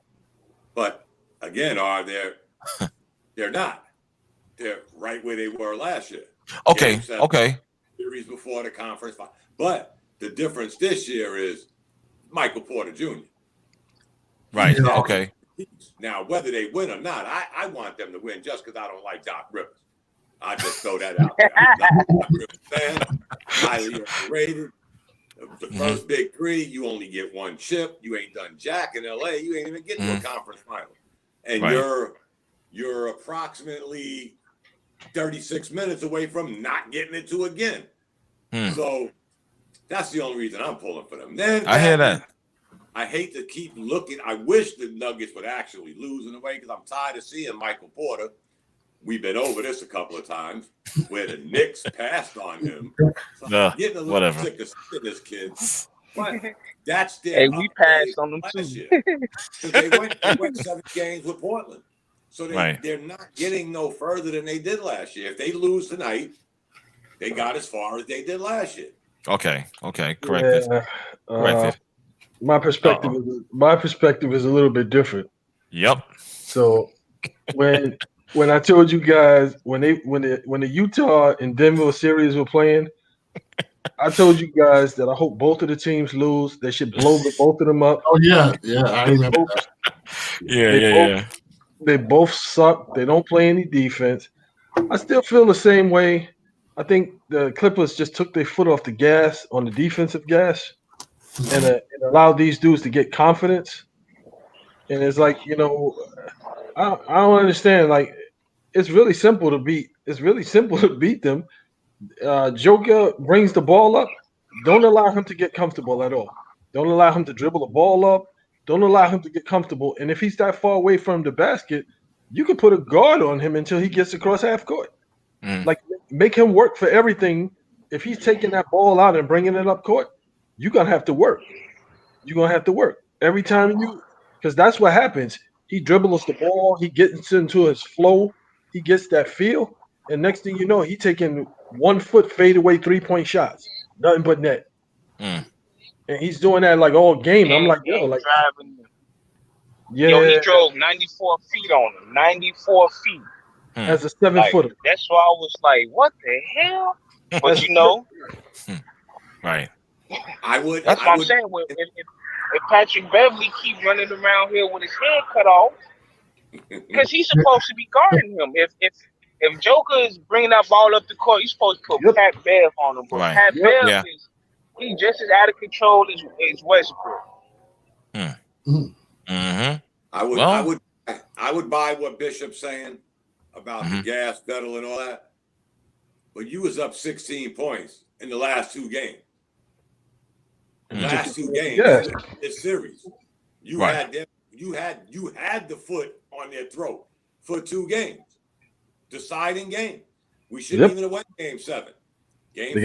But again, they're not. They're right where they were last year. Okay. Series before the conference final. But the difference this year is Michael Porter Jr. Right. Okay. Now, whether they win or not, I want them to win just because I don't like Doc Rivers. I just throw that out there. I'm not a real fan. Highly overrated. The first big three, you only get one chip. You ain't done jack in LA. You ain't even get to a conference final. And you're approximately 36 minutes away from not getting it to again. So that's the only reason I'm pulling for them. Then I hear that. I hate to keep looking. I wish the Nuggets would actually lose in a way because I'm tired of seeing Michael Porter. We've been over this a couple of times where the Knicks passed on him. So I'm getting a little sick of seeing this kid. But that's their Hey, we passed on them too. So they went 7 games with Portland. So they're not getting no further than they did last year. If they lose tonight, they got as far as they did last year. Okay. Correct. My perspective is a little bit different. Yep. So when I told you guys when the Utah and Denver series were playing, I told you guys that I hope both of the teams lose. They should blow both of them up. Oh yeah, I remember. They both suck. They don't play any defense. I still feel the same way. I think the Clippers just took their foot off the gas on the defensive gas, and it allowed these dudes to get confidence. And it's like, I don't understand. Like, it's really simple to beat. It's really simple to beat them. Joker brings the ball up. Don't allow him to get comfortable at all. Don't allow him to dribble the ball up. Don't allow him to get comfortable. And if he's that far away from the basket, you can put a guard on him until he gets across half court. Like, make him work for everything. If he's taking that ball out and bringing it up court, you're going to have to work. You're going to have to work. Every time because that's what happens. He dribbles the ball. He gets into his flow. He gets that feel. And next thing you know, he's taking 1 foot fadeaway 3-point shots. Nothing but net. And he's doing that like all game. I'm like, driving. Yeah. He drove 94 feet on him. 94 feet. As a 7-footer. That's why I was like, what the hell? But right. That's what I'm saying. If Patrick Beverly keep running around here with his head cut off, because he's supposed to be guarding him. If Joker is bringing that ball up the court, he's supposed to put Pat Bev on him. But Pat Bev he's just as out of control as Westbrook. I would buy what Bishop's saying about the gas pedal and all that. But you was up 16 points in the last 2 games. Last 2 games, this series, you had the foot on their throat for 2 games, deciding game. We shouldn't even have won Game 7. Game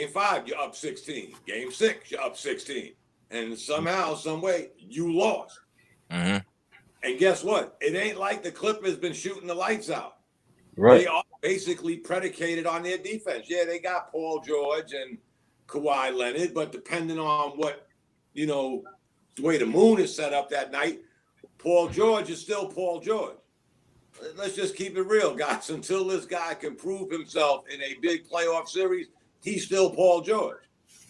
5, you're up 16. Game 6, you're up 16, and somehow, some way, you lost. And guess what? It ain't like the Clippers been shooting the lights out. Right. They are basically predicated on their defense. Yeah, they got Paul George and Kawhi Leonard, but depending on what, the way the moon is set up that night, Paul George is still Paul George. Let's just keep it real, guys. Until this guy can prove himself in a big playoff series, he's still Paul George.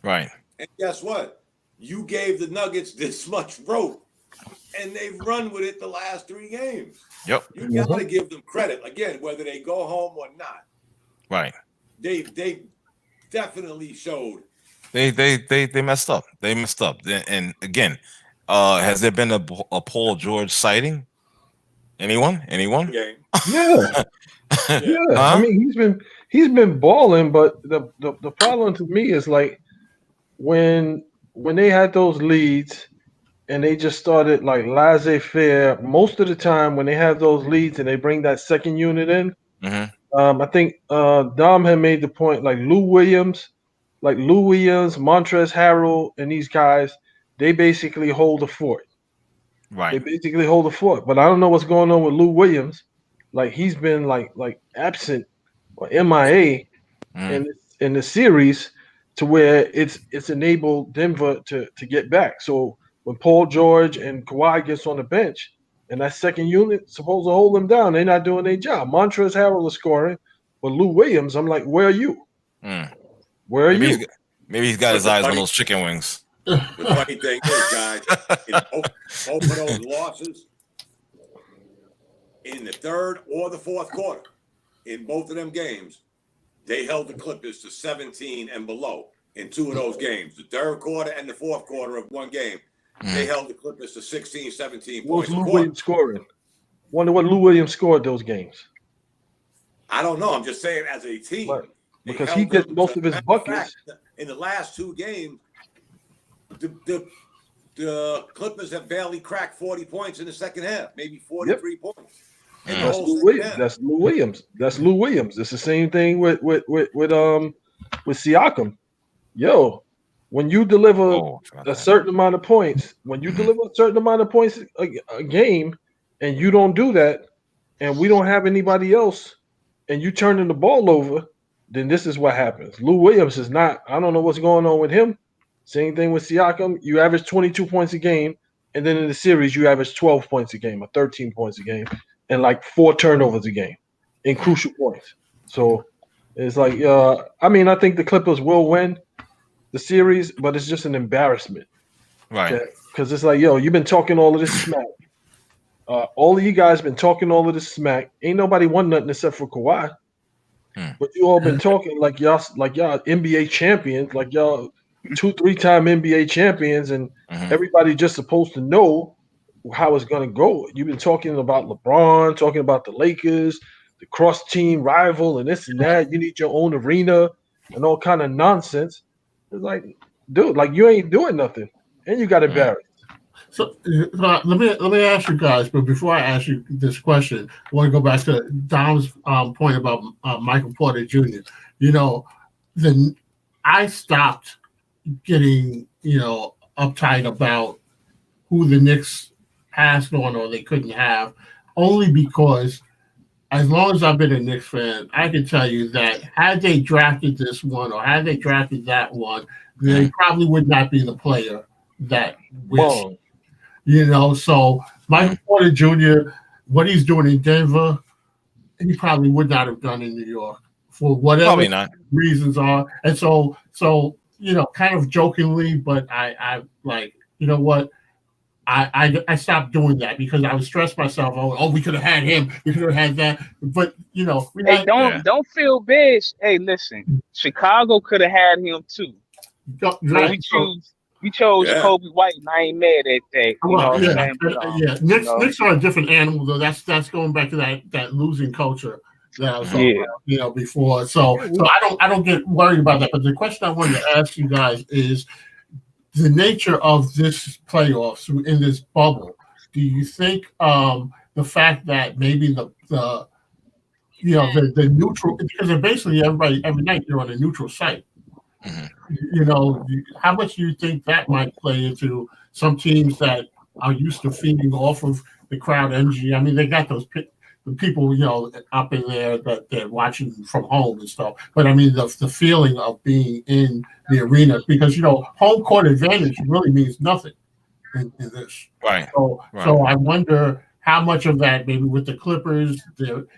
Right. And guess what? You gave the Nuggets this much rope, and they've run with it the last 3 games. Yep. You got to give them credit. Again, whether they go home or not. Right. They definitely showed. They messed up. They messed up. And again, has there been a Paul George sighting? Anyone? Yeah. Yeah. I mean, he's been balling, but the problem to me is like when they had those leads and they just started like laissez-faire. Most of the time when they have those leads and they bring that second unit in, I think Dom had made the point like Lou Williams, Montrezl Harrell, and these guys, they basically hold the fort. Right. They basically hold the fort. But I don't know what's going on with Lou Williams. Like he's been like absent or MIA in the series to where it's enabled Denver to get back. So when Paul George and Kawhi gets on the bench and that second unit supposed to hold them down, they're not doing their job. Montrezl Harrell is scoring, but Lou Williams, I'm like, where are you? Where are you? Maybe he's got his eyes on those chicken wings. The funny thing is, guys, in both of those losses, in the third or the fourth quarter, in both of them games, they held the Clippers to 17 and below in 2 of those games. The third quarter and the fourth quarter of one game, they held the Clippers to 16, 17 points. What was Lou Williams scoring? Wonder what Lou Williams scored those games. I don't know. I'm just saying as a team. Right. Because he gets most of his buckets. In the last 2 games, the Clippers have barely cracked 40 points in the second half, maybe 43 points. That's Lou Williams. That's Lou Williams. That's Lou Williams. It's the same thing with Siakam. Yo, when you deliver a certain amount of points, a game, and you don't do that, and we don't have anybody else, and you turning the ball over, then this is what happens. Lou Williams is not. I don't know what's going on with him. Same thing with Siakam. You average 22 points a game, and then in the series you average 12 points a game or 13 points a game, and like 4 turnovers a game in crucial points. So it's like, I mean, I think the Clippers will win the series, but it's just an embarrassment, right? Because it's like, yo, you've been talking all of this smack. All of you guys been talking all of this smack. Ain't nobody won nothing except for Kawhi. But you all been talking like y'all NBA champions, like y'all 2-3-time NBA champions, and everybody just supposed to know how it's gonna go. You've been talking about LeBron, talking about the Lakers, the cross-team rival, and this and that. You need your own arena and all kind of nonsense. It's like, dude, like you ain't doing nothing, and you got embarrassed. So let me ask you guys, but before I ask you this question, I want to go back to Dom's point about Michael Porter Jr. You know, I stopped getting uptight about who the Knicks passed on or they couldn't have, only because as long as I've been a Knicks fan, I can tell you that had they drafted this one or had they drafted that one, they probably would not be the player that so Michael Porter Jr., what he's doing in Denver, he probably would not have done in New York for whatever reasons are. And so kind of jokingly, but I like, you know what? I stopped doing that because I would stress myself. Oh, we could have had him. We could have had that. But don't feel bad. Hey, listen, Chicago could have had him too. We chose Kobe White, and I ain't mad at that. Knicks are a different animal, though. That's going back to that losing culture that I was talking about, before. So I don't get worried about that. But the question I wanted to ask you guys is the nature of this playoffs in this bubble. Do you think the fact that maybe the neutral, because they're basically every night you're on a neutral site. How much do you think that might play into some teams that are used to feeding off of the crowd energy? I mean, they got the people, up in there that they're watching from home and stuff. But I mean, the feeling of being in the arena, because home court advantage really means nothing in this. Right. So I wonder how much of that, maybe with the Clippers,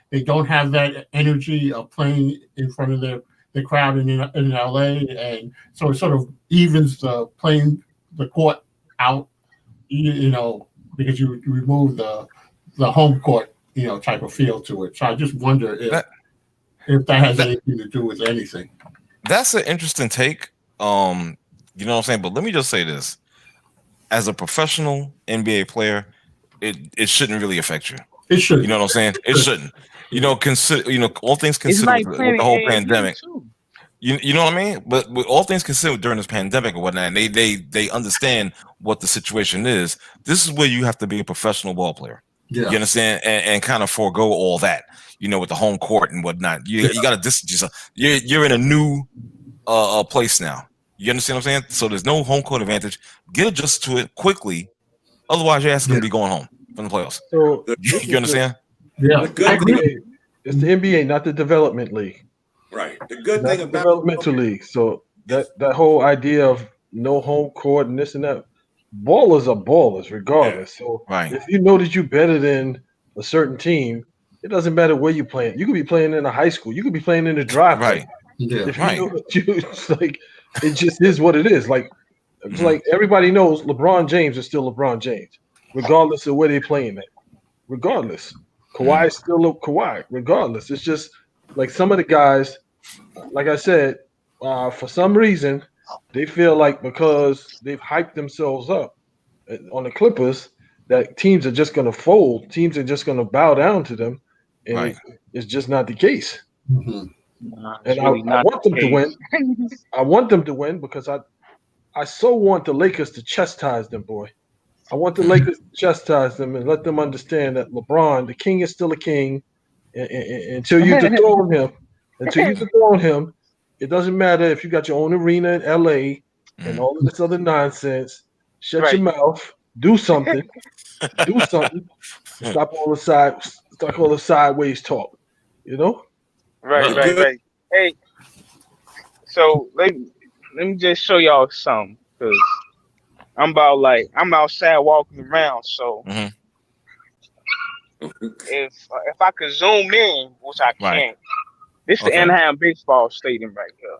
they don't have that energy of playing in front of the crowd in LA, and so it sort of evens the playing the court out, because you remove the home court, type of feel to it. So I just wonder if that has anything to do with anything. That's an interesting take. You know what I'm saying? But let me just say this: as a professional NBA player, it shouldn't really affect you. It shouldn't. You know what I'm saying? It shouldn't. Consider, all things considered, with the whole pandemic. You know what I mean? But with all things considered during this pandemic or whatnot, they understand what the situation is. This is where you have to be a professional ball player. Yeah. You understand? And kind of forego all that, with the home court and whatnot. You got to distance yourself. You're in a new place now. You understand what I'm saying? So there's no home court advantage. Get adjusted to it quickly. Otherwise, your ass is going to be going home from the playoffs. So you understand? Yeah, it's the NBA, not the development league. Right. The good thing about developmental league. So that whole idea of no home court and this and that, ballers are ballers regardless. So if you know that you're better than a certain team, it doesn't matter where you're playing. You could be playing in a high school. You could be playing in the driveway. Right. Yeah. If you know that it's like it just is what it is. Like it's like everybody knows LeBron James is still LeBron James, regardless of where they're playing at. Regardless. Kawhi is still Kawhi, regardless. It's just like some of the guys, like I said, for some reason, they feel like because they've hyped themselves up on the Clippers, that teams are just going to fold. Teams are just going to bow down to them, and Right. it's just not the case. Mm-hmm. And I want them to win. I want them to win because I so want the Lakers to chastise them, boy. I want the Lakers to chastise them and let them understand that LeBron, the king, is still a king. Until you dethrone him, it doesn't matter if you got your own arena in LA and all of this other nonsense. Shut your mouth. Do something. Do something. Stop all the sideways talk. You know? Right. Hey, so let me just show y'all something, because I'm outside walking around, so if I could zoom in, which I can't, this is the Anaheim baseball stadium right here.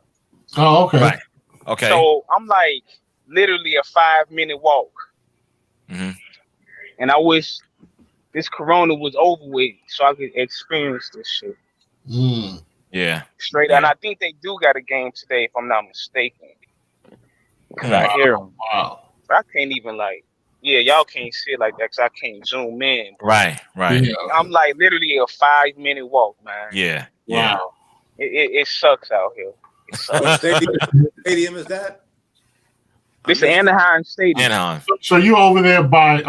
Oh, okay. Right. Okay. So I'm like literally a 5-minute walk. Mm-hmm. And I wish this corona was over with so I could experience this shit. Yeah. Straight. And I think they do got a game today, if I'm not mistaken. Because I hear them. Wow. But I can't even y'all can't see it like that because I can't zoom in. Right. Yeah. I'm like literally a 5-minute walk, man. Yeah. Wow. It sucks out here. It sucks. What stadium is that? This is Anaheim Stadium. Anaheim. So you over there by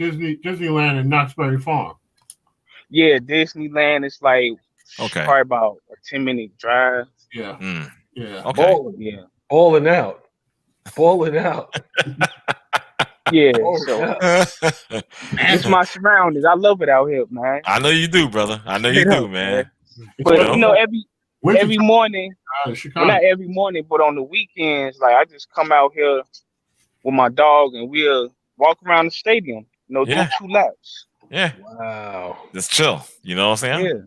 Disneyland and Knott's Berry Farm? Yeah, Disneyland is like probably about a 10-minute drive. Yeah. Yeah. Okay. Balling out. Yeah. So it's my surroundings. I love it out here, man. I know you do, brother. I know you do, man. But every morning, well, not every morning, but on the weekends, like I just come out here with my dog and we'll walk around the stadium, do 2 laps. Yeah. Wow. Just chill. You know what I'm saying? Yeah.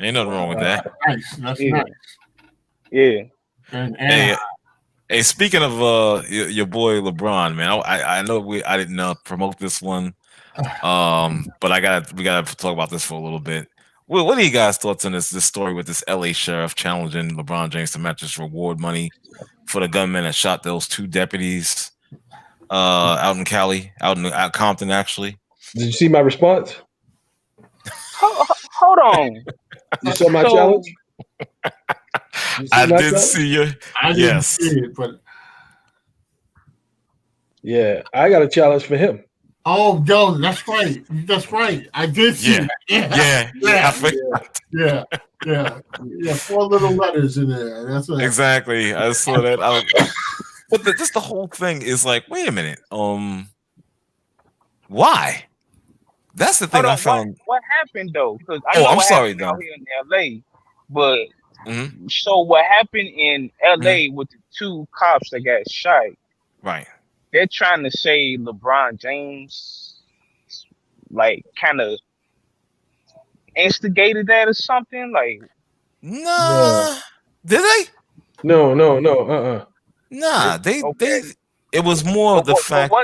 Ain't nothing wrong with that. Nice. That's nice. Yeah. Hey, speaking of your boy LeBron, man, I know I didn't promote this one, but we gotta talk about this for a little bit. What are you guys' thoughts on this story with this LA sheriff challenging LeBron James to match his reward money for the gunman that shot those 2 deputies out in Cali, out Compton, actually? Did you see my response? Hold on. You saw my challenge? I did see you. I didn't see it, but yeah, I got a challenge for him. Oh, no, that's right. That's right. I did see that. Yeah. 4 little letters in there. That's right. Exactly. I saw that. But just the whole thing is like, wait a minute. Why? That's the thing I found. What happened though? Because I'm sorry, though. Here in LA, but so what happened in LA with the 2 cops that got shot? Right. They're trying to say LeBron James, like, kind of instigated that or something. Like, nah, did they? No. Nah, they. It was more of the fact.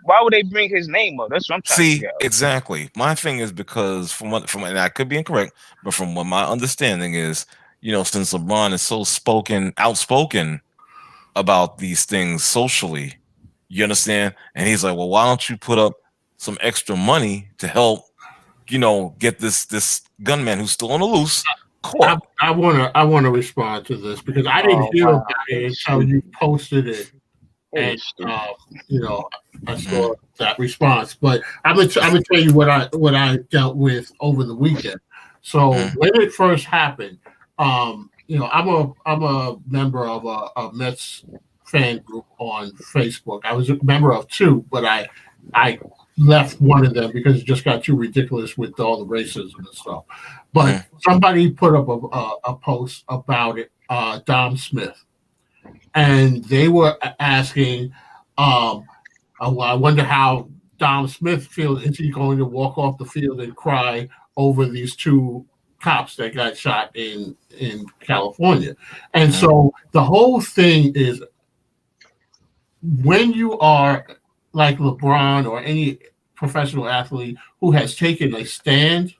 Why would they bring his name up? That's what I'm trying to figure out. Exactly. My thing is because and I could be incorrect, but from what my understanding is, since LeBron is so outspoken about these things socially, you understand? And he's like, well, why don't you put up some extra money to help, get this gunman who's still on the loose caught? I wanna respond to this because I didn't hear about it until you posted it. And I saw that response, but I'm gonna tell you what I dealt with over the weekend. So when it first happened, I'm a member of a Mets fan group on Facebook. I was a member of 2, but I left one of them because it just got too ridiculous with all the racism and stuff. But somebody put up a post about it, Dom Smith. And they were asking, I wonder how Dom Smith feels. Is he going to walk off the field and cry over these 2 cops that got shot in California? And so the whole thing is, when you are like LeBron or any professional athlete who has taken a stand,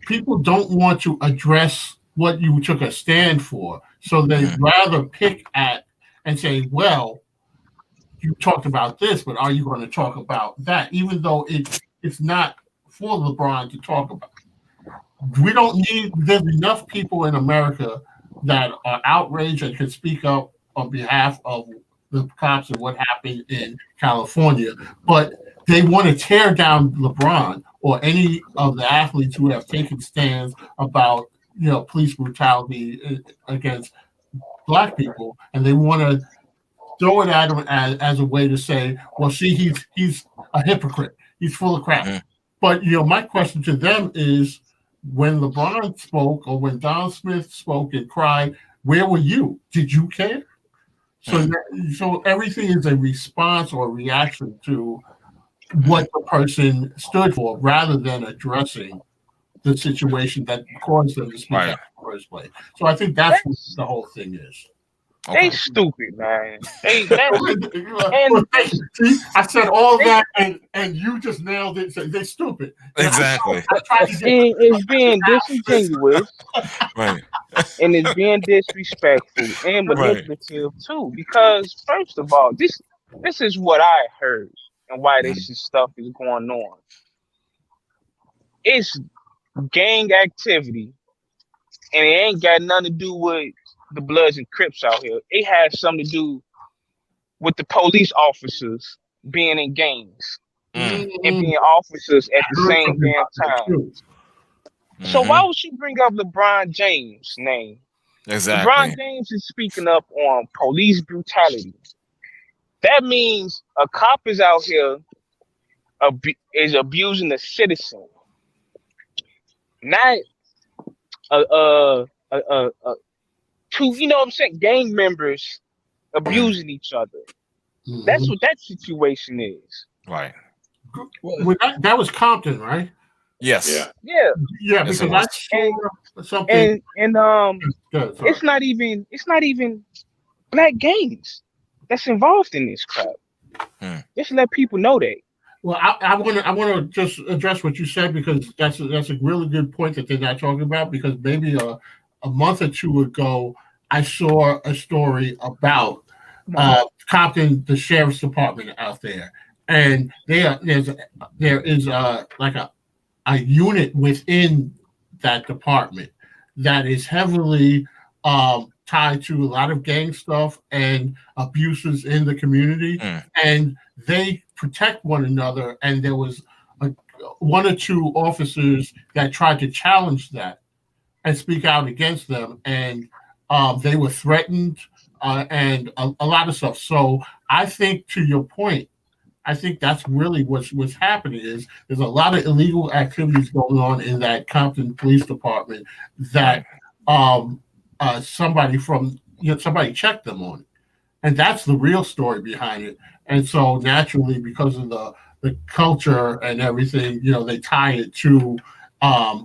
people don't want to address what you took a stand for. So they'd rather pick at and say, well, you talked about this, but are you going to talk about that? Even though it's not for LeBron to talk about. We don't need, there's enough people in America that are outraged and can speak up on behalf of the cops and what happened in California, but they want to tear down LeBron or any of the athletes who have taken stands about, police brutality against Black people, and they want to throw it at him as a way to say, well, see, he's a hypocrite. He's full of crap. Mm-hmm. But, my question to them is, when LeBron spoke or when Don Smith spoke and cried, where were you? Did you care? So everything is a response or a reaction to what the person stood for rather than addressing the situation that caused them to speak out in the first place. So I think that's what the whole thing is. Okay. They stupid, man. See, I said all that, and you just nailed it. They stupid. Exactly. And it's being disingenuous, right? And it's being disrespectful and manipulative too. Because first of all, this is what I heard and why this stuff is going on. It's gang activity, and it ain't got nothing to do with the Bloods and Crips out here. It has something to do with the police officers being in gangs and being officers at the same damn time. So why would she bring up LeBron James' name? Exactly. LeBron James is speaking up on police brutality. That means a cop is out here is abusing a citizen, not two, you know what I'm saying, gang members abusing each other. Mm-hmm. That's what that situation is. Right. Well, that was Compton, right? Yes. Yeah. Because I saw something. And it's not even Black gangs that's involved in this crap. Just let people know that. Well, I want to just address what you said, because that's a really good point that they're not talking about, because maybe a month or two ago, I saw a story about Compton, the sheriff's department out there, and there is like a unit within that department that is heavily tied to a lot of gang stuff and abuses in the community, and they protect one another. And there was one or two officers that tried to challenge that and speak out against them, and they were threatened and a lot of stuff. So I think, to your point, I think that's really what's happening is there's a lot of illegal activities going on in that Compton Police Department that somebody checked them on it. And that's the real story behind it. And so naturally, because of the culture and everything, they tie it to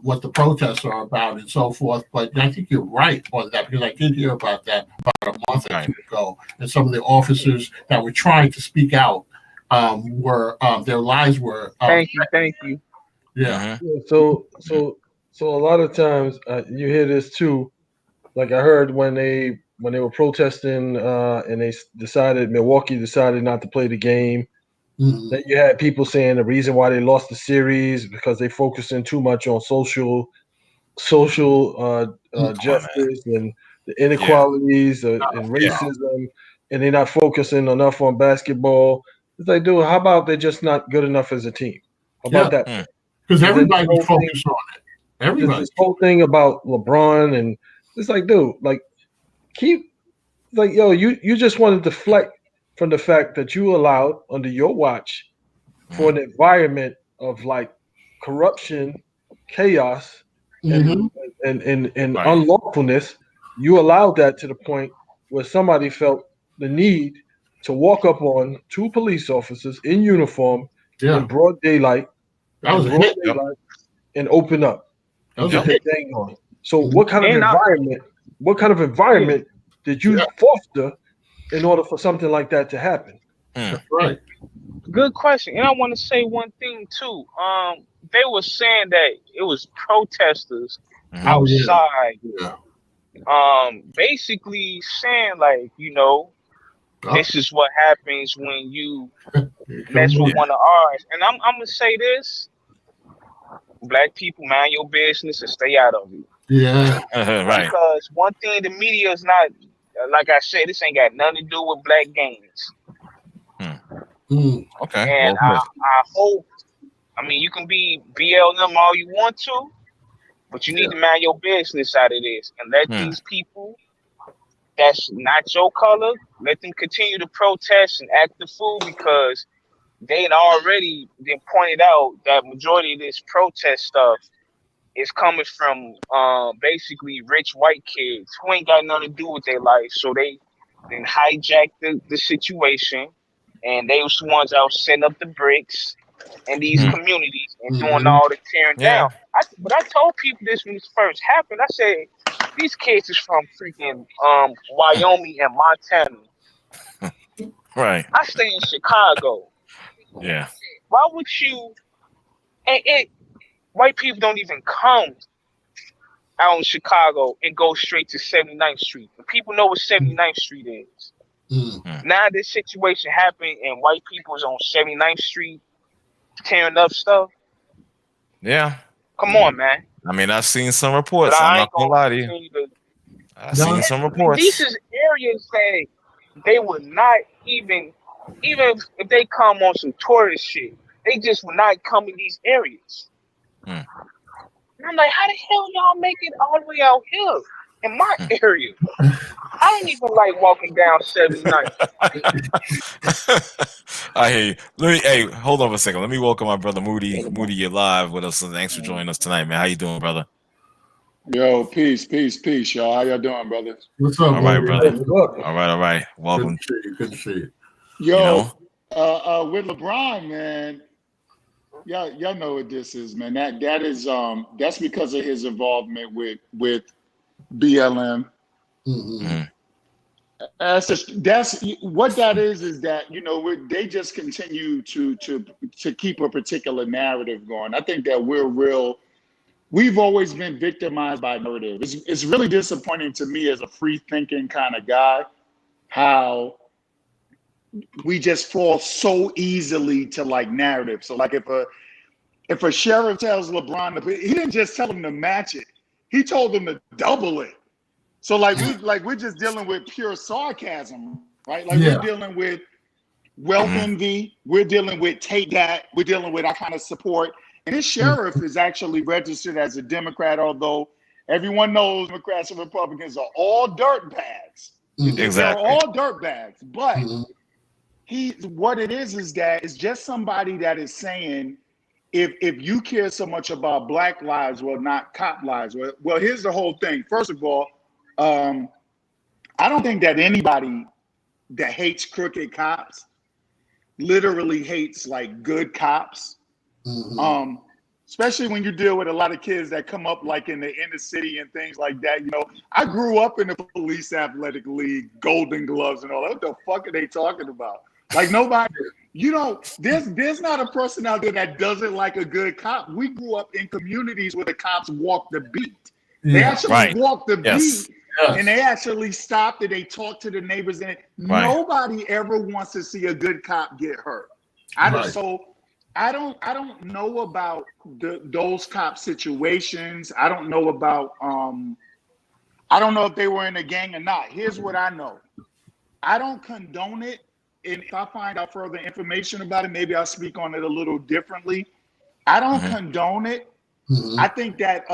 what the protests are about and so forth. But I think you're right on that, because I did hear about that about a month or two ago. And some of the officers that were trying to speak out were their lives were. Thank you. Yeah. So a lot of times you hear this too. Like I heard when they were protesting and Milwaukee decided not to play the game. Mm-hmm. That you had people saying the reason why they lost the series because they focusing too much on social justice and the inequalities and racism, and they're not focusing enough on basketball. It's like, dude, how about they're just not good enough as a team? How about that? Because everybody focused on it. Everybody. This whole thing about LeBron, and it's like, dude, like you just want to deflect from the fact that you allowed under your watch for an environment of like corruption, chaos, and unlawfulness. You allowed that to the point where somebody felt the need to walk up on two police officers in uniform in broad daylight, and open up. So what kind of environment did you foster in order for something like that to happen? That's right. Good question. And I want to say one thing too. They were saying that it was protesters outside, basically saying like, this is what happens when you mess with one of ours. And I'm gonna say this: Black people, mind your business and stay out of it. Yeah, right. Because one thing, the media is not, like I said, this ain't got nothing to do with black gains. Okay. And Well, I hope, you can be BLM all you want to, but you need to mind your business out of this and let these people that's not your color, let them continue to protest and act the fool, because they had already been pointed out that majority of this protest stuff is coming from basically rich white kids who ain't got nothing to do with their life. So they then hijacked the situation, and they was the ones out setting up the bricks in these communities and doing all the tearing down. But I told people this when this first happened. I said, these kids is from freaking Wyoming and Montana. Right. I stay in Chicago. Yeah. Why would you? White people don't even come out in Chicago and go straight to 79th Street. And people know what 79th Street is. Now this situation happened and white people's on 79th Street tearing up stuff. Yeah. Come on, man. I've seen some reports. I'm not gonna lie to you. I've seen some reports. These is areas that they would not even if they come on some tourist shit, they just would not come in these areas. And I'm like, how the hell y'all make it all the way out here in my area? I ain't even like walking down 79th. I hear you. Hey, hold on for a second. Let me welcome my brother Moody. Moody, you're live with us. So thanks for joining us tonight, man. How you doing, brother? Yo, peace, y'all. How y'all doing, brothers? What's up, all right, brother? All right. Welcome. Good to see you. Yo, with LeBron, man. Y'all know what this is, man. That is that's because of his involvement with BLM. That's what that is that they just continue to keep a particular narrative going. I think that we've always been victimized by narrative. It's really disappointing to me as a free thinking kind of guy how we just fall so easily to like narrative. So like if a sheriff tells LeBron he didn't just tell him to match it, he told him to double it. So we're just dealing with pure sarcasm, right? We're dealing with wealth envy, we're dealing with take that, we're dealing with that kind of support. And this sheriff is actually registered as a Democrat, although everyone knows Democrats and Republicans are all dirtbags. Exactly. They're all dirtbags. But what it is that it's just somebody that is saying, if you care so much about Black lives, well, not cop lives. Well, here's the whole thing. First of all, I don't think that anybody that hates crooked cops literally hates like good cops. Especially when you deal with a lot of kids that come up like in the inner city and things like that. I grew up in the police athletic league, Golden Gloves and all that. What the fuck are they talking about? Like nobody, there's not a person out there that doesn't like a good cop. We grew up in communities where the cops walked the beat. They actually walked the beat. And they actually stopped and they talked to the neighbors. And nobody ever wants to see a good cop get hurt. I don't know about those cop situations. I don't know about I don't know if they were in a gang or not. Here's what I know. I don't condone it. And if I find out further information about it, maybe I'll speak on it a little differently. I don't condone it. I think that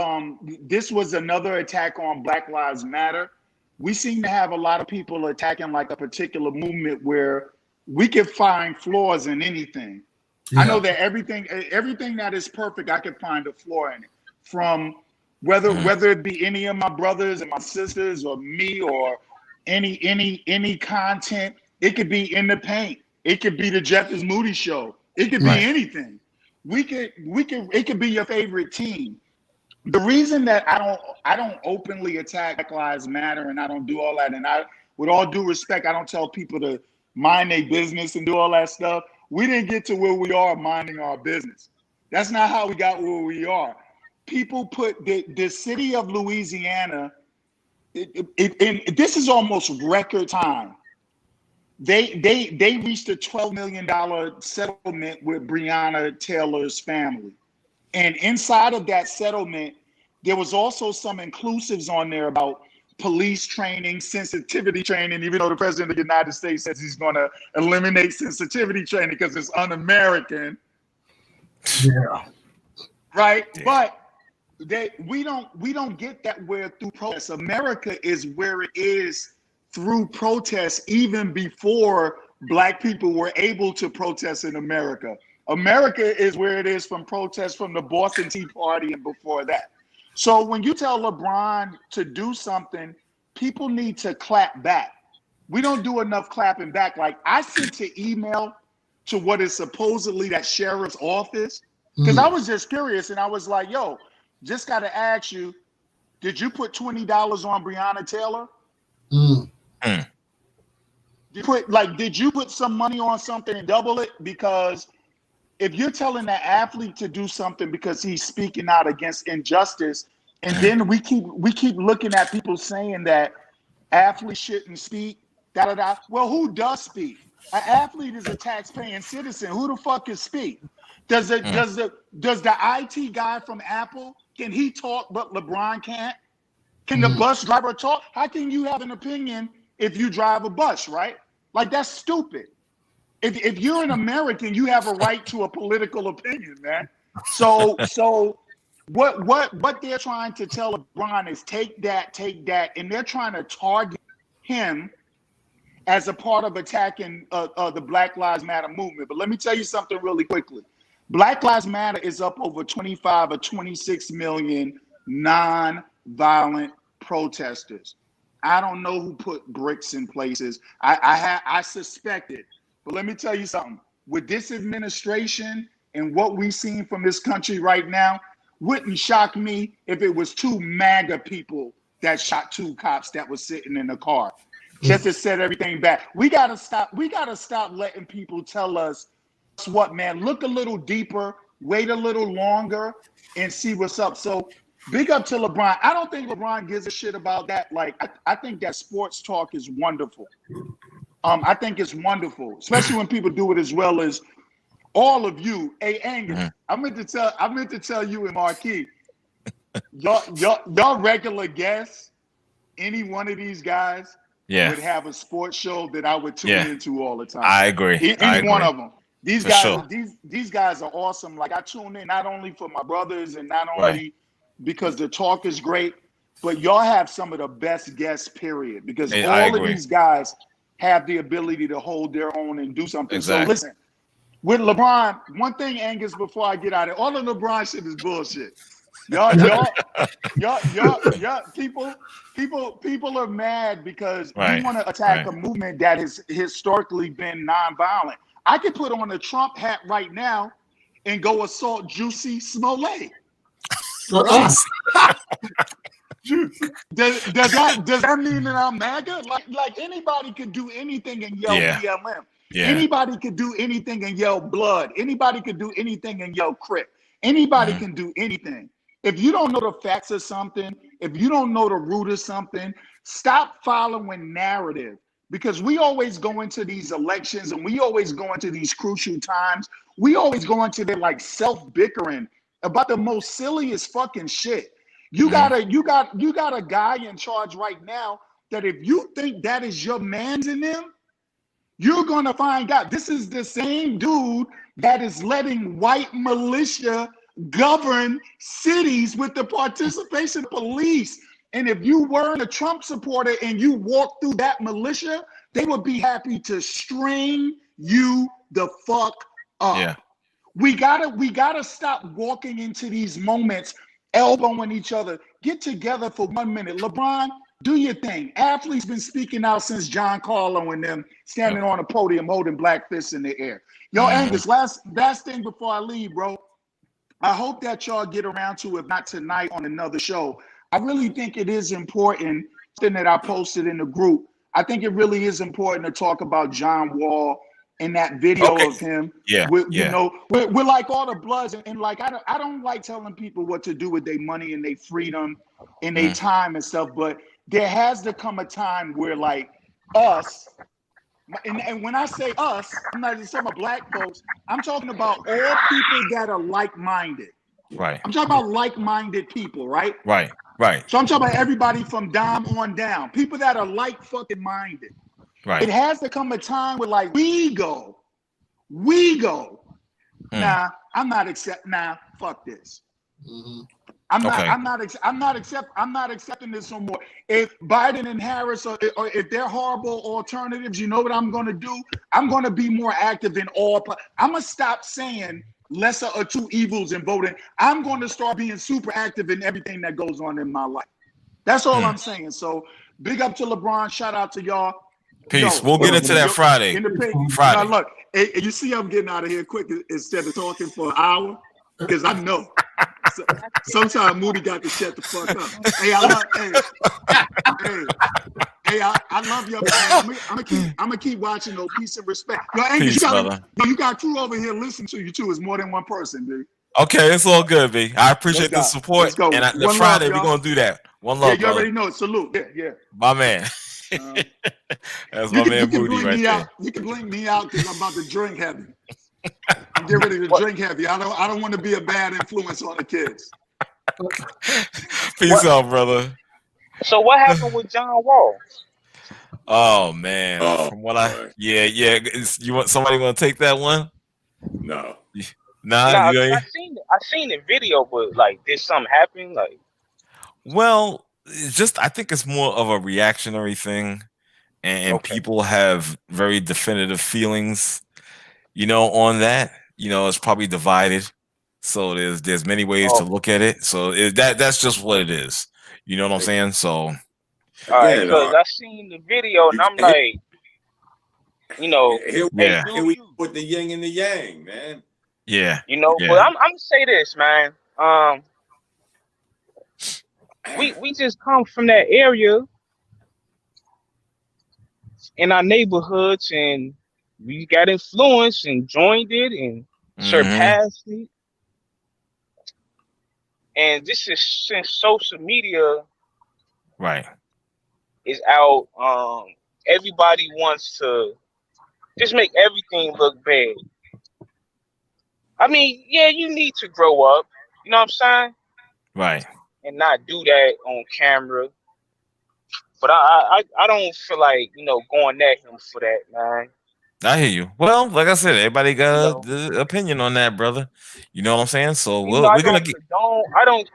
this was another attack on Black Lives Matter. We seem to have a lot of people attacking like a particular movement where we can find flaws in anything. I know that everything that is perfect, I can find a flaw in it. From whether it be any of my brothers and my sisters or me or any content, it could be in the paint. It could be the Jeff is Moody show. It could be anything. It could be your favorite team. The reason that I don't openly attack Black Lives Matter and I don't do all that, and with all due respect, I don't tell people to mind their business and do all that stuff. We didn't get to where we are minding our business. That's not how we got where we are. people put the city of Louisiana. This is almost record time. They reached a $12 million settlement with Breonna Taylor's family. And inside of that settlement, there was also some inclusives on there about police training, sensitivity training, even though the president of the United States says he's going to eliminate sensitivity training because it's un-American. Yeah. Right? But we don't get that where through protests. America is where it is through protests, even before Black people were able to protest in America. America is where it is from protests from the Boston Tea Party and before that. So when you tell LeBron to do something, people need to clap back. We don't do enough clapping back. Like, I sent an email to what is supposedly that sheriff's office because I was just curious, and I was like, yo, just got to ask you, did you put $20 on Breonna Taylor? Did you put some money on something and double it? Because if you're telling the athlete to do something because he's speaking out against injustice, and then we keep looking at people saying that athletes shouldn't speak, well, who does speak? An athlete is a tax-paying citizen. Who the fuck can speak? Does the IT guy from Apple, can he talk but LeBron can't? Can the bus driver talk? How can you have an opinion if you drive a bus, right? Like, that's stupid. If you're an American, you have a right to a political opinion, man. So what they're trying to tell LeBron is take that, and they're trying to target him as a part of attacking the Black Lives Matter movement. But let me tell you something really quickly. Black Lives Matter is up over 25 or 26 million non-violent protesters. I don't know who put bricks in places. I suspect it. But let me tell you something. With this administration and what we've seen from this country right now, wouldn't shock me if it was 2 MAGA people that shot 2 cops that was sitting in the car. Just to set everything back. We gotta stop letting people tell us what, man. Look a little deeper, wait a little longer, and see what's up. So big up to LeBron. I don't think LeBron gives a shit about that. Like, I think that sports talk is wonderful. I think it's wonderful, especially when people do it as well as all of you. Hey, Angus, I meant to tell you and Marquis, y'all regular guests, any one of these guys would have a sports show that I would tune into all the time. I agree. Any one of them. These guys, these guys are awesome. Like, I tune in not only for my brothers and not only because the talk is great, but y'all have some of the best guests, period. Because all of these guys have the ability to hold their own and do something. Exactly. So listen, with LeBron, one thing, Angus, before I get out of it, all of LeBron shit is bullshit. Y'all, people are mad because you want to attack a movement that has historically been nonviolent. I could put on a Trump hat right now and go assault Juicy Smollett. Does that mean that I'm MAGA? Like anybody could do anything and yell BLM. Yeah. Anybody could do anything and yell blood. Anybody could do anything and yell Crip. Anybody can do anything. If you don't know the facts of something, if you don't know the root of something, stop following narrative. Because we always go into these elections and we always go into these crucial times. We always go into their like self-bickering about the most silliest fucking shit. You got a guy in charge right now that if you think that is your man's in them, you're gonna find out this is the same dude that is letting white militia govern cities with the participation of police. And if you weren't a Trump supporter and you walked through that militia, they would be happy to string you the fuck up. Yeah. We gotta stop walking into these moments elbowing each other. Get together for 1 minute. LeBron, do your thing. Athletes been speaking out since John Carlo and them standing on a podium holding black fists in the air. Yo, Angus, last thing before I leave, bro. I hope that y'all get around to, if not tonight, on another show. I really think it is important, something that I posted in the group. I think it really is important to talk about John Wall in that video of him. Yeah, You know, we're like all the Bloods, and like I don't like telling people what to do with their money and their freedom and their time and stuff, but there has to come a time where like us, and when I say us, I'm not just talking about black folks. I'm talking about all people that are like-minded. Right. I'm talking about like-minded people, right? Right. So I'm talking about everybody from Dom on down, people that are like fucking minded. Right. It has to come a time where like we go. Nah, I'm not fuck this. I'm not accepting this no more. If Biden and Harris or if they're horrible alternatives, you know what I'm going to do? I'm going to be more active in all. I'm going to stop saying lesser or two evils in voting. I'm going to start being super active in everything that goes on in my life. That's all I'm saying. So big up to LeBron. Shout out to y'all. Peace. We'll get into that Friday. Now look, you see I'm getting out of here quick instead of talking for an hour because I know. Sometimes Moody got to shut the fuck up. Hey, I love you, man. I'm gonna keep watching. No, peace and respect. Yo, Angus, you got crew over here listening to you too. It's more than one person, dude. Okay, it's all good, B. I appreciate the support. Let's go. And the Friday we're gonna do that. One love, you already know. Salute. Yeah. My man. That's my man Moody right there. You can blink me out because I'm about to drink heavy. I'm getting ready to drink heavy. I don't want to be a bad influence on the kids. Peace out, brother. So what happened with John Wall? Oh man, from what you want somebody want to take that one? No. I seen the video, but like, did something happen? Like, well, it's I think it's more of a reactionary thing, and people have very definitive feelings, on that. It's probably divided. So there's many ways to look at it. So that's just what it is. You know what I'm saying? So, all right, because I seen the video and I'm like, here we put the yin and the yang, man. Yeah. But I'm gonna say this, man. We just come from that area in our neighborhoods, and we got influenced and joined it and surpassed it. And this is since social media is out. Everybody wants to just make everything look bad. I mean, yeah, you need to grow up. You know what I'm saying? Right. And not do that on camera. But I don't feel like, going at him for that, man. I hear you. Well, like I said, everybody got an opinion on that, brother. You know what I'm saying? So we're gonna get.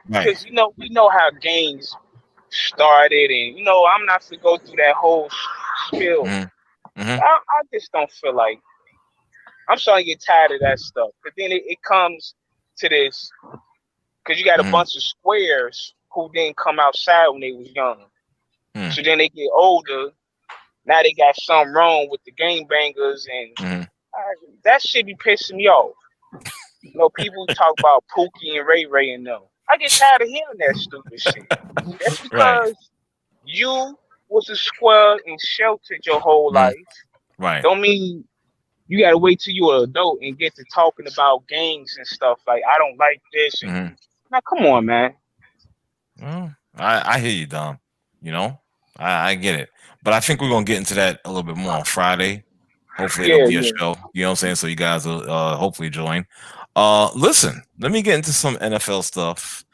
Because we know how gangs started, and I'm not gonna go through that whole spiel. I just don't feel like I'm starting to get tired of that stuff. But then it comes to this because you got a bunch of squares who didn't come outside when they was young. So then they get older. Now they got something wrong with the gangbangers, and that shit be pissing me off. People talk about Pookie and Ray Ray and them. I get tired of hearing that stupid shit. That's because you was a square and sheltered your whole life. Right. Don't mean you gotta wait till you're an adult and get to talking about gangs and stuff. Like, I don't like this. And, now, come on, man. Well, I hear you, Dom. I get it. But I think we're going to get into that a little bit more on Friday. Hopefully it'll be a show. You know what I'm saying? So you guys will hopefully join. Listen, let me get into some NFL stuff.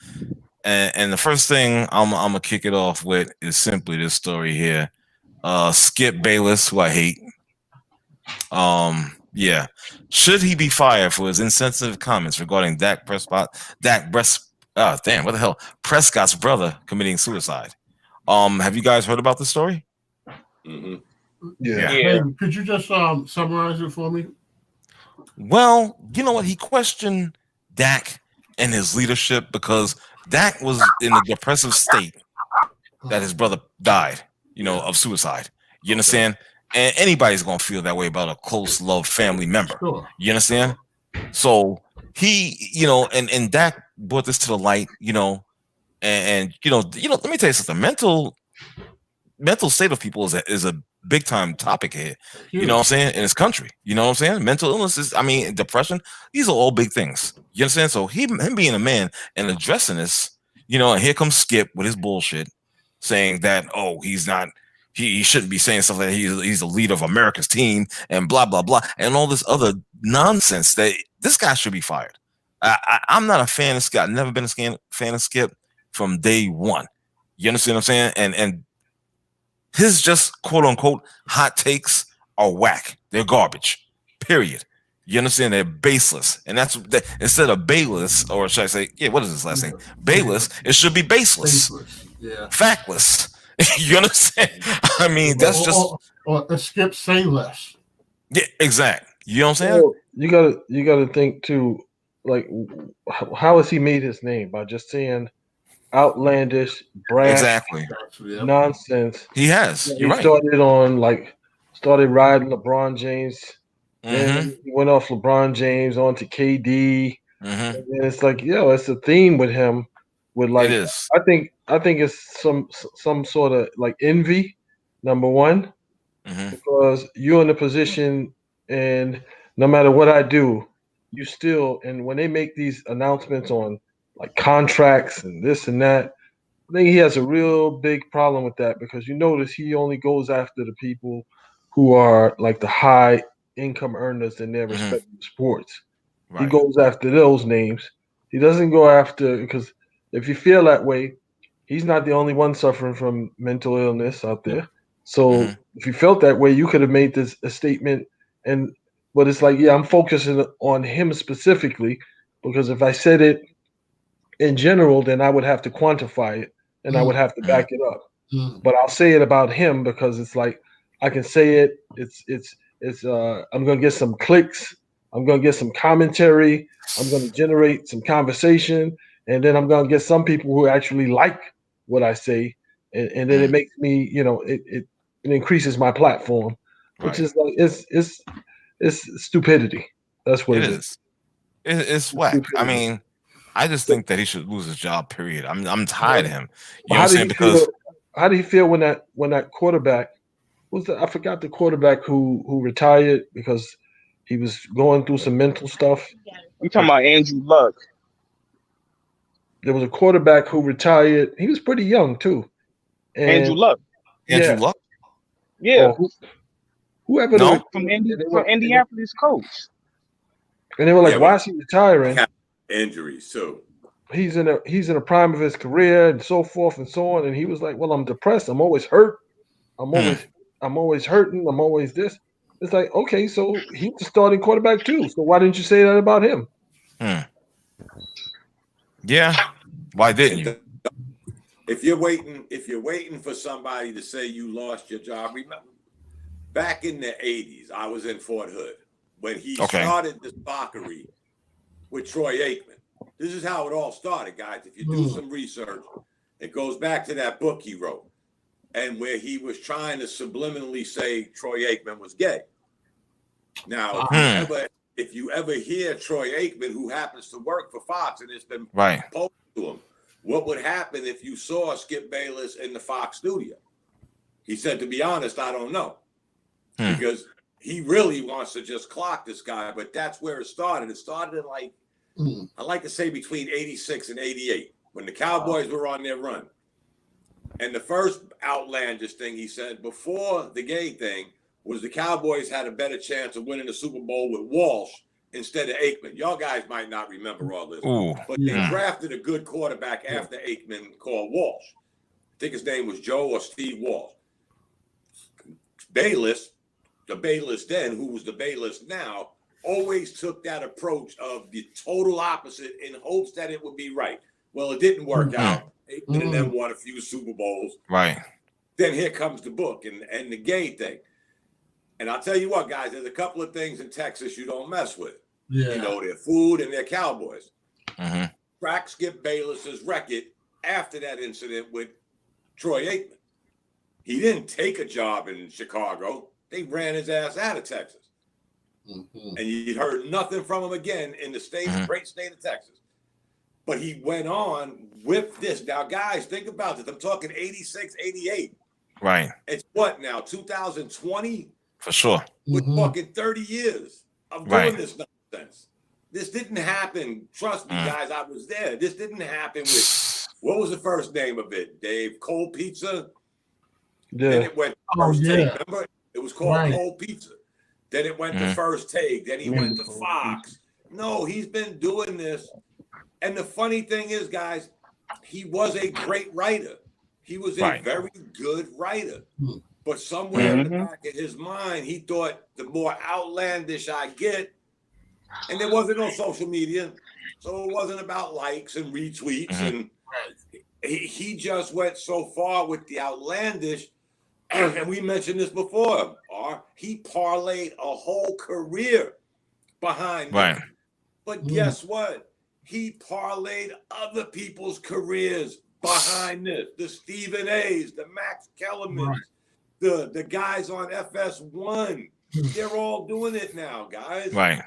And the first thing I'm going to kick it off with is simply this story here. Skip Bayless, who I hate. Should he be fired for his insensitive comments regarding Prescott's brother committing suicide? Have you guys heard about this story? Yeah. Hey, could you just summarize it for me? Well, you know what? He questioned Dak and his leadership because Dak was in a depressive state that his brother died, of suicide. You understand? And anybody's going to feel that way about a close, loved family member. Sure. You understand? So he, and Dak brought this to the light, and let me tell you something. Mental state of people is a big time topic here. You know what I'm saying? In this country, you know what I'm saying? Mental illnesses, I mean, depression, these are all big things. You understand? So him being a man and addressing this, you know, and here comes Skip with his bullshit, saying that he's not. He shouldn't be saying stuff like he's the leader of America's team and blah blah blah and all this other nonsense. That this guy should be fired. I'm not a fan of Skip. I've never been a fan of Skip from day one. You understand what I'm saying? And his just quote unquote hot takes are whack. They're garbage. Period. You understand? They're baseless. And that's instead of Bayless, or should I say, what is his last name? Bayless, it should be baseless. Yeah. Factless. You understand? I mean, that's just or Skip say less. Yeah, exactly. You know what I'm saying? Well, you gotta think too, like how has he made his name? By just saying outlandish, brash, nonsense. He has. He You're right. started riding LeBron James. Then he went off LeBron James onto KD. And it's like, it's a theme with him. With like, it is. I think it's some sort of like envy. Number one, because you're in a position, and no matter what I do, you still. And when they make these announcements on like contracts and this and that, I think he has a real big problem with that, because you notice he only goes after the people who are like the high income earners in their respective sports. Right. He goes after those names. He doesn't go after, because if you feel that way, he's not the only one suffering from mental illness out there. So if you felt that way, you could have made this a statement. But it's like, I'm focusing on him specifically, because if I said it in general, then I would have to quantify it and I would have to back it up. But I'll say it about him because it's like I can say it. It's I'm gonna get some clicks. I'm gonna get some commentary. I'm gonna generate some conversation, and then I'm gonna get some people who actually like what I say, and then it makes me, it increases my platform, which is like it's stupidity. That's what it is. It's whack. I mean, I just think that he should lose his job. Period. I'm tired of him. You know what I'm saying? Because how do you feel when that quarterback I forgot the quarterback who retired because he was going through some mental stuff? You talking about Andrew Luck? There was a quarterback who retired. He was pretty young too. And Andrew Luck. Andrew Luck. Yeah. Whoever. No, from Indianapolis coach. And they were like, "Why is he retiring?" Injuries too. He's in a prime of his career and so forth and so on. And he was like, "Well, I'm depressed. I'm always hurt. I'm always hurting. I'm always this." It's like, okay, so he's the starting quarterback too. So why didn't you say that about him? Yeah. Why didn't you? If you're waiting for somebody to say you lost your job, remember back in the 80s, I was in Fort Hood when he started this fuckery with Troy Aikman. This is how it all started, guys. If you do some research, it goes back to that book he wrote, and where he was trying to subliminally say Troy Aikman was gay. Now, if you ever hear Troy Aikman, who happens to work for Fox, and it's been posted to him, what would happen if you saw Skip Bayless in the Fox studio? He said, to be honest, I don't know. Because he really wants to just clock this guy, but that's where it started. It started in like, I like to say between 86 and 88, when the Cowboys were on their run. And the first outlandish thing he said before the gay thing was the Cowboys had a better chance of winning the Super Bowl with Walsh instead of Aikman. Y'all guys might not remember all this, but they drafted a good quarterback after Aikman called Walsh. I think his name was Joe or Steve Walsh. Bayless, the Bayless then, who was the Bayless now, always took that approach of the total opposite in hopes that it would be right. Well, it didn't work out. Aikman and them won a few Super Bowls. Right. Then here comes the book and the gay thing. And I'll tell you what, guys, there's a couple of things in Texas you don't mess with. Yeah. You know, their food and their Cowboys. Track Skip Bayless's record after that incident with Troy Aikman. He didn't take a job in Chicago. They ran his ass out of Texas. And you heard nothing from him again in the great state of Texas. But he went on with this. Now, guys, think about this. I'm talking 86, 88. Right. It's what now? 2020. For sure. We're talking 30 years of doing this nonsense. This didn't happen. Trust me, guys. I was there. This didn't happen with what was the first name of it? Dave Cold Pizza. Yeah. Then it went First Take. Remember, it was called Cold Pizza. Then it went to First Take. Then he went to Fox. No, he's been doing this. And the funny thing is, guys, he was a great writer. He was a very good writer. But somewhere in the back of his mind, he thought the more outlandish I get, and there wasn't no social media, so it wasn't about likes and retweets. And he just went so far with the outlandish, and we mentioned this before, he parlayed a whole career behind it. But guess what? He parlayed other people's careers behind this. The Stephen A's, the Max Kellermans, the guys on FS1. They're all doing it now, guys. Right.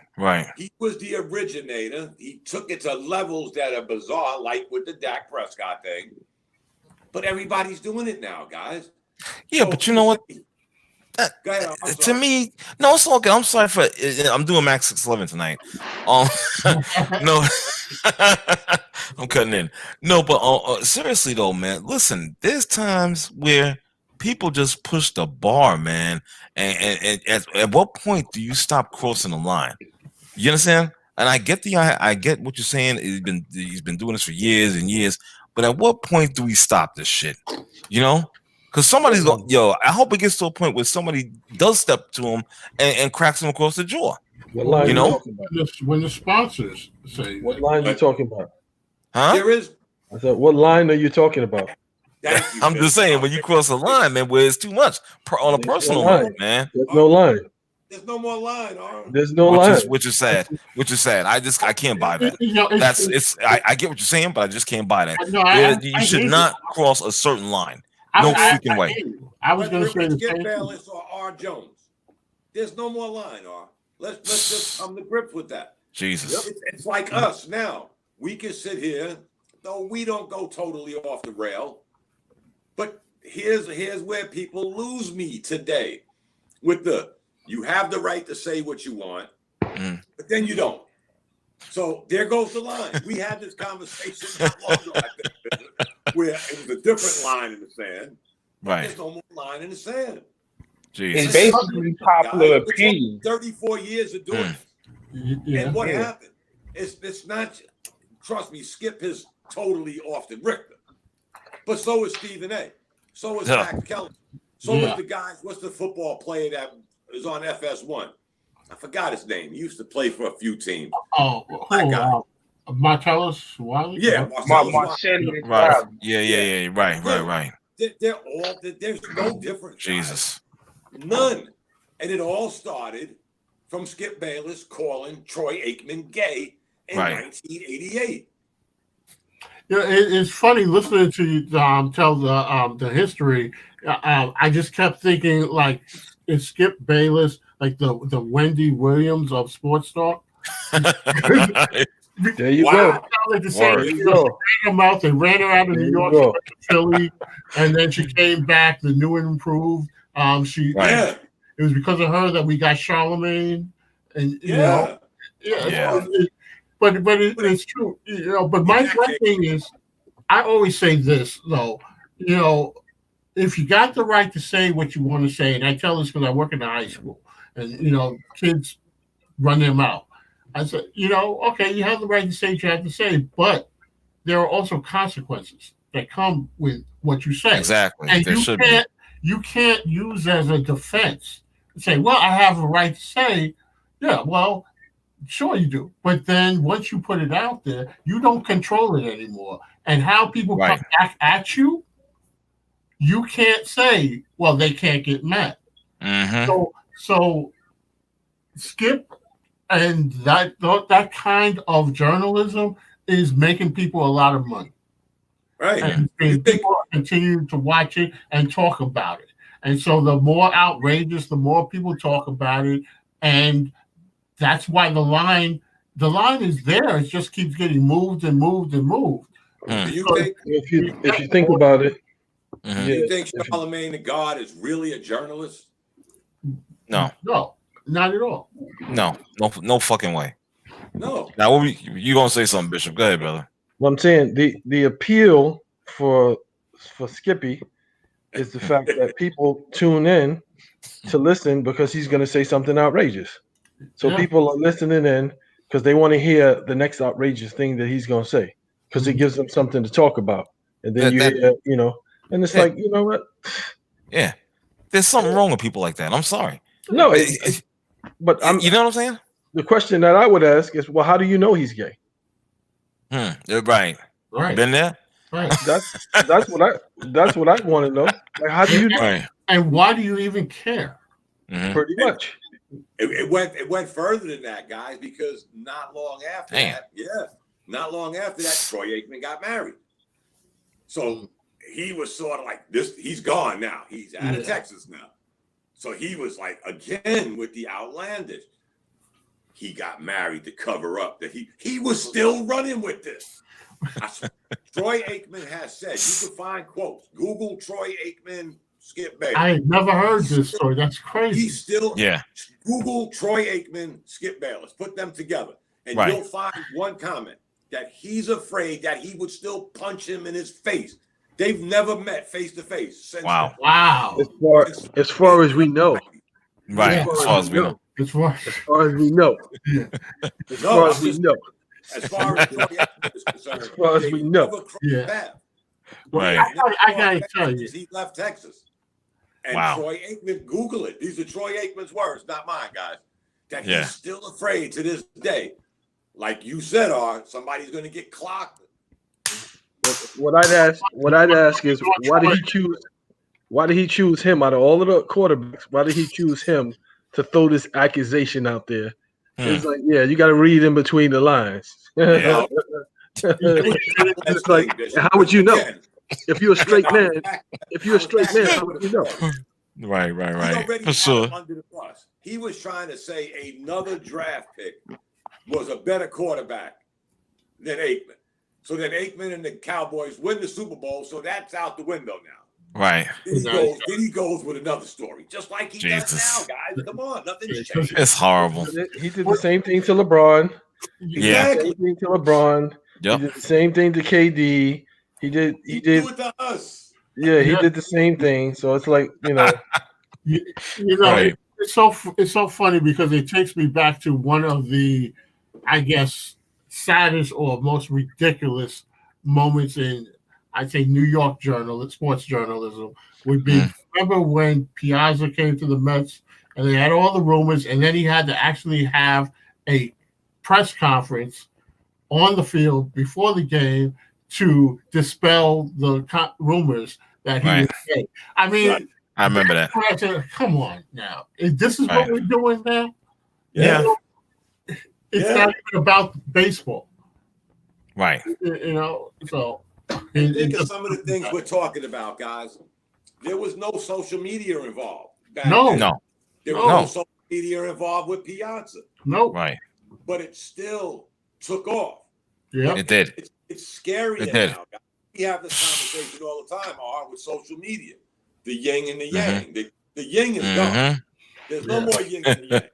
He was the originator. He took it to levels that are bizarre, like with the Dak Prescott thing. But everybody's doing it now, guys. Yeah, so, but you know what? Go ahead, to me, no, it's okay. I'm sorry for. I'm doing Max 611 tonight. No, I'm cutting in. No, but seriously though, man. Listen, there's times where people just push the bar, man. And at what point do you stop crossing the line? You understand? And I get what you're saying. He's been doing this for years and years. But at what point do we stop this shit? You know? Because somebody's going, I hope it gets to a point where somebody does step to him and cracks him across the jaw. What line you know? When the sponsors say what line are you talking about? Huh? There is. I said, what line are you talking about? I'm just saying, when you cross a line, man, where it's too much on a personal note, man. There's no line. There's no more line. There's no line. Which is sad. I can't buy that. I get what you're saying, but I just can't buy that. You should not cross a certain line. No freaking way. I was going to say the same Bayless or R. Jones. There's no more line, R. Let's just come to grips with that. Jesus. It's like us now. We can sit here, though we don't go totally off the rail. But here's where people lose me today. With you have the right to say what you want, but then you don't. So there goes the line. We had this conversation not long ago, I think, where it was a different line in the sand. Right. There's no more line in the sand. Jesus. It's basically popular opinion. 34 years of doing it. Yeah. And what happened? It's not, trust me, Skip is totally off the Richter. But so is Stephen A. So is Max Kelly. So is the guys, what's the football player that is on FS1? I forgot his name. He used to play for a few teams. Martellus Wiley? Yeah, Marcellus right. Yeah. Right. They're all, there's no difference. Jesus. None. And it all started from Skip Bayless calling Troy Aikman gay in 1988. Yeah, it's funny listening to you tell the history. I just kept thinking, like, is Skip Bayless like the Wendy Williams of sports talk? There you go. Like the same thing. They ran her out of New York, to Philly, and then she came back, the new and improved. It was because of her that we got Charlemagne, and you know, but it's true, you know. But my thing is, I always say this though, you know, if you got the right to say what you want to say, and I tell this because I work in a high school, and you know, kids run their mouth. I said, you know, okay, you have the right to say what you have to say, but there are also consequences that come with what you say. Exactly. And you can't use as a defense and say, well, I have a right to say, yeah, well, sure you do. But then once you put it out there, you don't control it anymore. And how people come back at you, you can't say, well, they can't get mad. Mm-hmm. So Skip and that kind of journalism is making people a lot of money. Right. And people continue to watch it and talk about it. And so the more outrageous, the more people talk about it. And that's why the line is there. It just keeps getting moved and moved and moved. If you think about it, Mm-hmm. Do you think Charlemagne the God is really a journalist? No, not at all. No fucking way. No. Now, you gonna say something, Bishop? Go ahead, brother. Well, I'm saying the appeal for Skippy is the fact that people tune in to listen because he's going to say something outrageous. So people are listening in because they want to hear the next outrageous thing that he's going to say because it gives them something to talk about. And then hear, and it's like, you know what? Yeah, there's something wrong with people like that. I'm sorry. No, but you know what I'm saying? The question that I would ask is, well, how do you know he's gay? Right. Been there? Right. That's what I want to know. Like, how do you know? Right. And why do you even care? Mm-hmm. Pretty much. It went further than that, guys, because not long after that, Troy Aikman got married. So he was sort of like this. He's gone now. He's out of Texas now. So he was like, again, with the outlandish. He got married to cover up that he was still running with this. Troy Aikman has said, you can find quotes. Google Troy Aikman, Skip Bayless. I never heard this story. That's crazy. He's still Google Troy Aikman, Skip Bayless. Put them together, and you'll find one comment that he's afraid that he would still punch him in his face. They've never met face to face since. Wow. As far as we know. Right. As far as we know. As far as we know. As far as we know. As far as Troy Aikman is concerned. As far as we know. Right. I gotta tell you. He left Texas. And Wow. Troy Aikman, Google it. These are Troy Aikman's words, not mine, guys. That he's still afraid to this day. Like you said, somebody's going to get clocked. What I'd ask is, why did he choose him out of all of the quarterbacks? Why did he choose him to throw this accusation out there? It's like, you got to read in between the lines. Yeah. It's like, how would you know? If you're a straight man, how would you know? Right. For sure. Under the bus. He was trying to say another draft pick was a better quarterback than Aikman. So then Aikman and the Cowboys win the Super Bowl, so that's out the window now. Right. Then he goes with another story, just like he does now, guys. Come on, nothing's changed. It's horrible. He did the same thing to LeBron. He did the same thing to LeBron. Yep. He did the same thing to KD. He did it to us. Yeah, he did the same thing. So it's like, it's so funny because it takes me back to one of the, I guess, saddest or most ridiculous moments in, I'd say, New York sports journalism would be, remember when Piazza came to the Mets and they had all the rumors, and then he had to actually have a press conference on the field before the game to dispel the rumors that he was gay. I mean, I remember that. Come on now. This is what we're doing now? Yeah. It's not even about baseball. Right. So think of some of the things we're talking about, guys. There was no social media involved. No. There was no social media involved with Piazza. No. Right. But it still took off. Yeah. It did. It's scary now, guys. We have this conversation all the time, with social media. The yin and the yang. The yin is gone. There's no more yin and the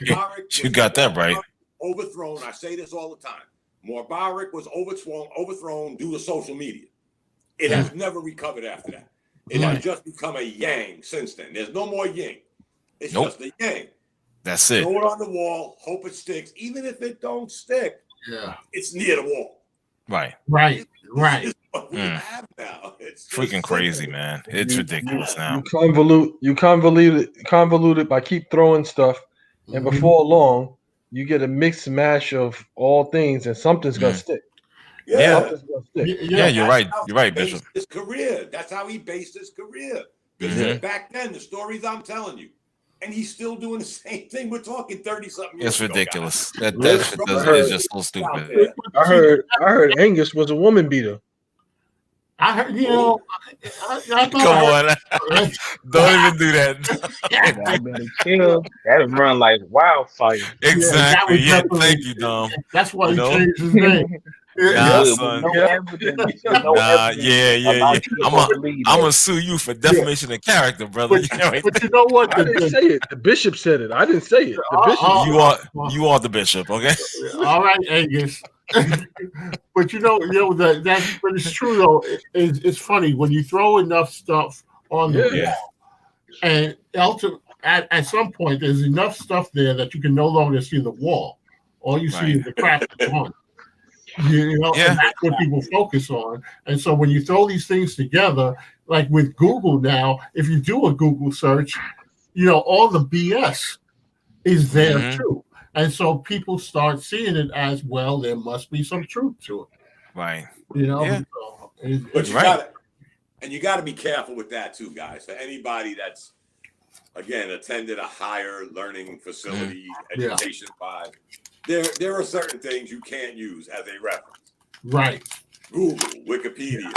yang. You got that right. Overthrown. I say this all the time. Mubarak was overthrown due to social media. It has never recovered after that. It has just become a yang since then. There's no more yin. It's just a yang. That's it. Throw it on the wall, hope it sticks. Even if it don't stick, it's near the wall. Right. It's what we have now. It's freaking crazy, man. It's ridiculous now. You convolute it by keep throwing stuff, and before long, you get a mixed mash of all things, and something's gonna stick. Yeah, you're right. You're right, Bishop. His career. That's how he based his career. Back then, the stories I'm telling you, and he's still doing the same thing. We're talking 30-something years It's ago, ridiculous. Guys. That shit is just so stupid. I heard Angus was a woman beater. I heard, I Come on. Don't even do that. That would run like wildfire. Exactly. Thank you, Dom. That's why he changed his name. Nah, with son. no evidence. With no Nah, evidence. yeah. I'm believe gonna that. sue you for defamation of character, brother. But you know what? I didn't say it. The bishop said it. I didn't say it. The bishop. You are the bishop, okay? All right, Angus. But you know that's but it's true though. It's funny when you throw enough stuff on the wall, and at some point there's enough stuff there that you can no longer see the wall. All you see is the crap that's on. You know, and that's what people focus on. And so when you throw these things together, like with Google now, if you do a Google search, you know, all the BS is there too. And so people start seeing it as, well, there must be some truth to it. Right. You know, but you got to be careful with that too, guys. For anybody that's, again, attended a higher learning facility, education wise, there are certain things you can't use as a reference. Right. Google, Wikipedia,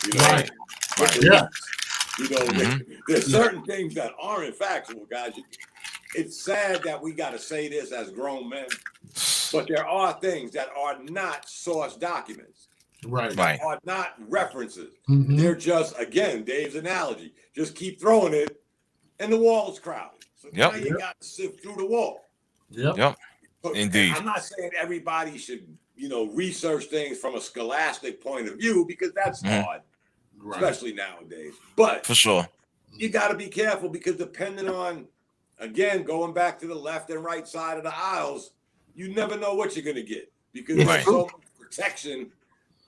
you know, right. Yeah. You know, there's certain things that aren't factual, guys. It's sad that we got to say this as grown men, but there are things that are not source documents. Right. That are not references. They're just, again, Dave's analogy. Just keep throwing it, and the wall is crowded. So now you got to sift through the wall. Yep. Indeed. I'm not saying everybody should, you know, research things from a scholastic point of view, because that's hard, especially nowadays. But for sure, you got to be careful, because depending on, again, going back to the left and right side of the aisles, you never know what you're going to get, because there's so much protection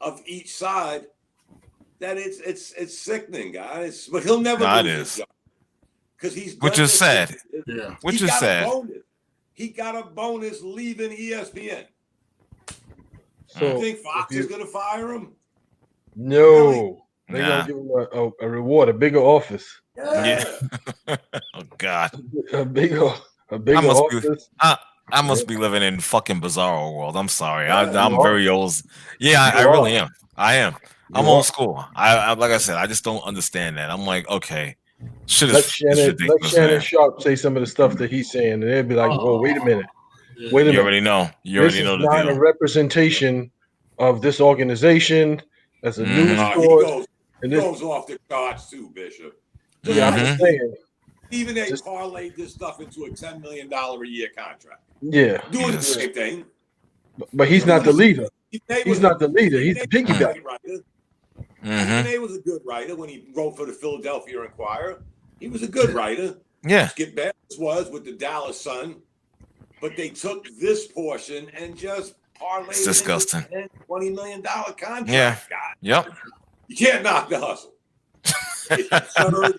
of each side that it's sickening, guys. But he'll never lose his job, because he's which is sad. Which is sad. He got a bonus leaving ESPN. So you think Fox is going to fire him? No. Really? They're going to give him a reward, a bigger office. Yeah. Oh, God. A bigger office. I must be living in fucking bizarro world. I'm sorry. I'm very old. Yeah, I really am. I am. I'm old school. I like I said, I just don't understand that. I'm like, okay. Let Shannon Sharp say some of the stuff that he's saying, and they'll be like, "Whoa, wait a minute, wait a minute." You already know. This is not a representation of this organization as a news source. He goes off the charts too, Bishop. Yeah, I'm just saying. Even they parlayed this stuff into a $10 million a year contract. Yeah, doing the same thing. But he's not the leader. He's not the leader. He's the piggyback. He was a good writer when he wrote for the Philadelphia Inquirer. He was a good writer. Yeah. Skip Bayless was with the Dallas Sun, but they took this portion and just parlayed it's disgusting. Into a $20 million contract. Yeah. God. Yep. You can't knock the hustle. It's absurd.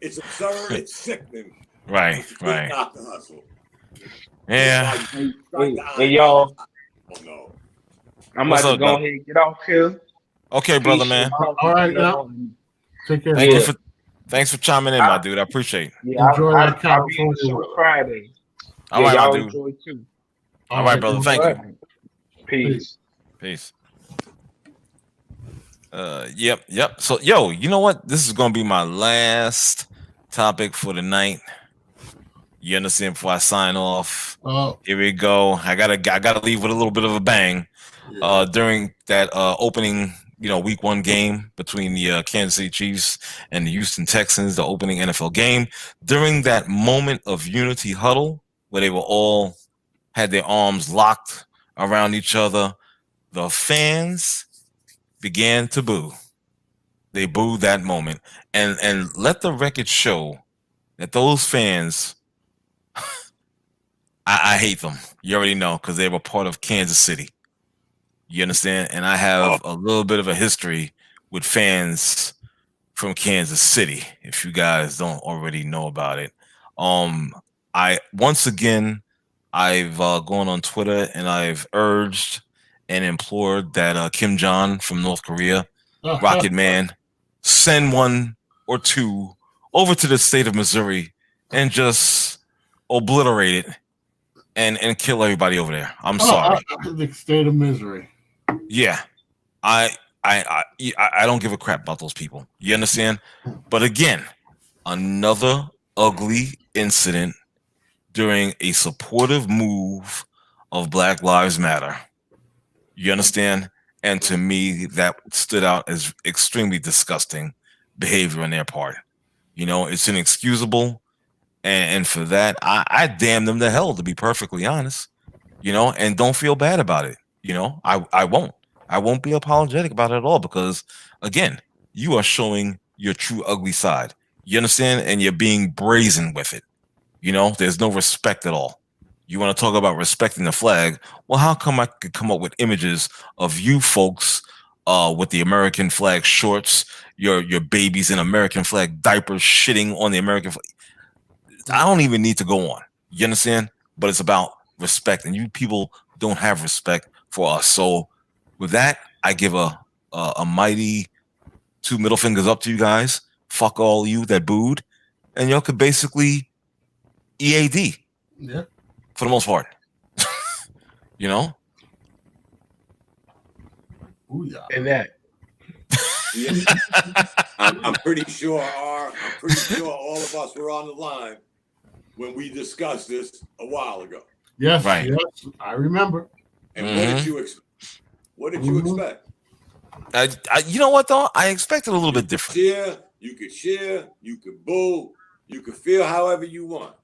It's absurd. It's sickening. Right. Right. Knock the hustle. Yeah. Hey, y'all. Oh no. I'm about to go ahead and get off here. Okay, brother, man. All right, now. Take care. Thanks for chiming in, my dude. I appreciate it. Yeah, I'll be on Friday. All right, y'all my dude. enjoy too. All right, brother. Thank you. Peace. Yep. So, you know what? This is gonna be my last topic for the night. You understand? Before I sign off, here we go. I gotta leave with a little bit of a bang. During that opening, week 1 game between the Kansas City Chiefs and the Houston Texans, the opening NFL game, during that moment of unity huddle where they were all had their arms locked around each other, the fans began to boo. They booed that moment, and let the record show that those fans, I hate them. You already know, because they were part of Kansas City. You understand? And I have a little bit of a history with fans from Kansas City, if you guys don't already know about it. I've gone on Twitter and I've urged and implored that Kim Jong from North Korea, Rocket Man, send 1 or 2 over to the state of Missouri and just obliterate it and kill everybody over there. I'm sorry. The state of misery. Yeah, I don't give a crap about those people. You understand? But again, another ugly incident during a supportive move of Black Lives Matter. You understand? And to me, that stood out as extremely disgusting behavior on their part. You know, it's inexcusable. And for that, I damn them to hell, to be perfectly honest. You know, and don't feel bad about it. You know, I won't. I won't be apologetic about it at all because, again, you are showing your true ugly side. You understand? And you're being brazen with it. You know, there's no respect at all. You want to talk about respecting the flag? Well, how come I could come up with images of you folks with the American flag shorts, your babies in American flag diapers shitting on the American flag? I don't even need to go on. You understand? But it's about respect, and you people don't have respect for us. So with that, I give a mighty 2 middle fingers up to you guys. Fuck all you that booed, and y'all could basically EAD. Yeah. For the most part. You know? Ooh, yeah. And that. Yeah. I'm pretty sure all of us were on the line when we discussed this a while ago. Yes, right. Yes, I remember. And what did you expect? You know what though? I expected a little bit different. You could cheer, you could boo, you could feel however you want.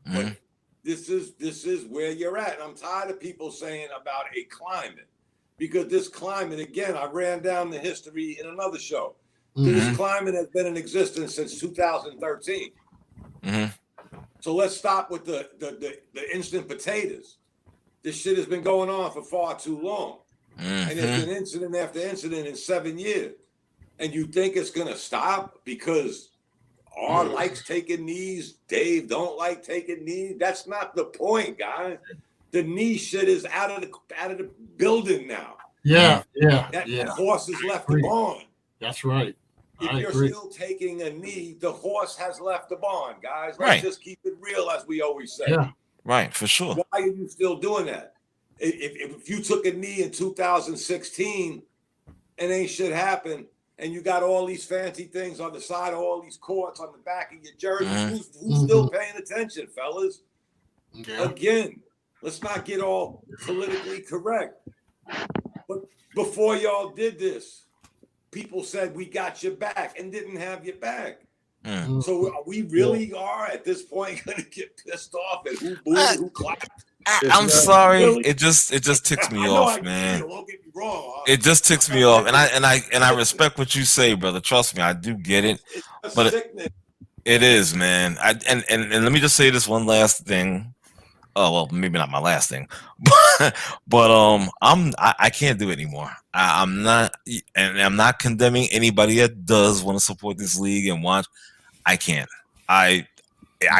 But this is where you're at. And I'm tired of people saying about a climate. Because this climate, again, I ran down the history in another show. This climate has been in existence since 2013. So let's stop with the instant potatoes. This shit has been going on for far too long. And there's been incident after incident in 7 years. And you think it's going to stop because R likes taking knees, Dave don't like taking knees? That's not the point, guys. The knee shit is out of the building now. Yeah. The horse has left the barn. That's right. If you're still taking a knee, the horse has left the barn, guys. Let's just keep it real, as we always say. Yeah. Right, for sure. Why are you still doing that? If you took a knee in 2016 and ain't shit happened, and you got all these fancy things on the side of all these courts on the back of your jersey, who's still paying attention, fellas? Yeah. Again, let's not get all politically correct. But before y'all did this, people said we got your back and didn't have your back. So we really are at this point going to get pissed off at who booed, who clapped. I'm sorry. Really? It just ticks me off, man. Don't get me wrong. It just ticks me off, and I respect what you say, brother. Trust me, I do get it. But it is, man. And let me just say this one last thing. Oh well, maybe not my last thing, but I can't do it anymore. I'm not condemning anybody that does want to support this league and watch. I can't. I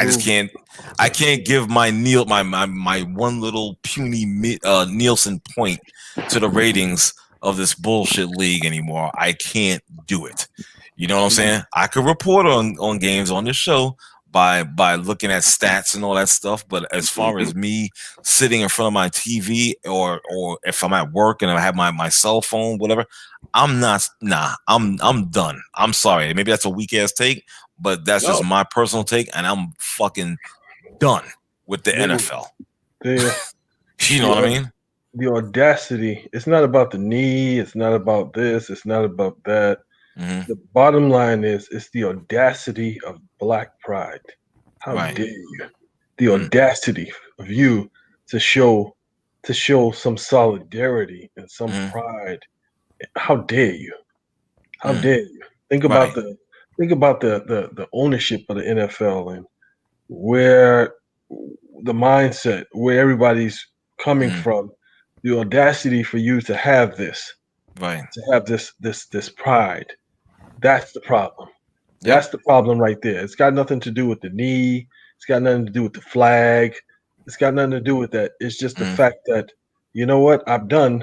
just can't. I can't give my one little puny Nielsen point to the ratings of this bullshit league anymore. I can't do it. You know what I'm saying? I could report on games on this show by looking at stats and all that stuff, but as far as me sitting in front of my TV or if I'm at work and I have my cell phone, whatever, I'm not. Nah, I'm done. I'm sorry. Maybe that's a weak ass take, but that's just my personal take, and I'm fucking done with the NFL. You know what I mean? The audacity. It's not about the knee. It's not about this. It's not about that. The bottom line is it's the audacity of black pride. How dare you? The audacity of you to show some solidarity and some pride. How dare you? How dare you? Think about the ownership of the NFL and where the mindset, where everybody's coming from. The audacity for you to have this, to have this pride. That's the problem. That's the problem right there. It's got nothing to do with the knee. It's got nothing to do with the flag. It's got nothing to do with that. It's just the fact that, you know what? I've done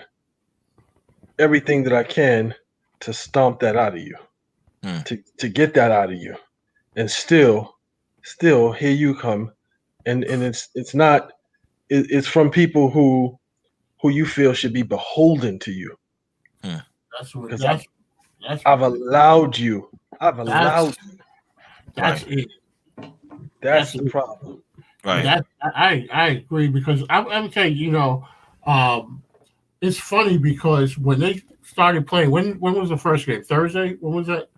everything that I can to stomp that out of you, to get that out of you. And still here you come. And it's not, it's from people who you feel should be beholden to you. I've allowed you. That's it. That's the problem. Right. I agree because I'm saying, it's funny because when they started playing, when was the first game? Thursday? When was that?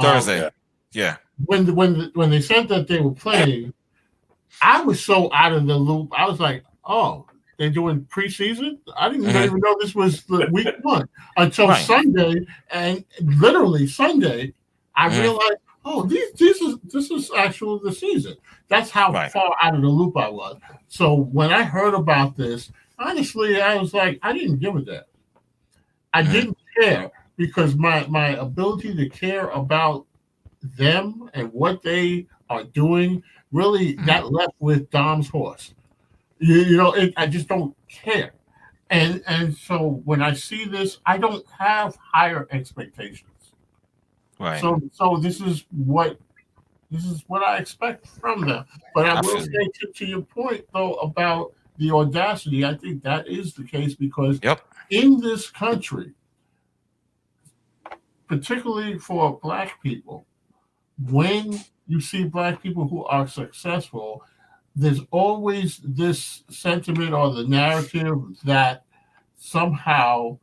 Thursday. Yeah. When they said that they were playing, I was so out of the loop. I was like, oh, they're doing preseason? I didn't even know this was the week one until Sunday, and literally Sunday, I realized, oh, this is actually the season. That's how far out of the loop I was. So when I heard about this, honestly, I was like, I didn't give a damn. I didn't care because my ability to care about them and what they are doing really got left with Dom's horse. I just don't care. And so when I see this, I don't have higher expectations. Right. So this is what I expect from them. But I will say to your point though about the audacity, I think that is the case because in this country, particularly for Black people, when you see Black people who are successful, there's always this sentiment or the narrative that somehow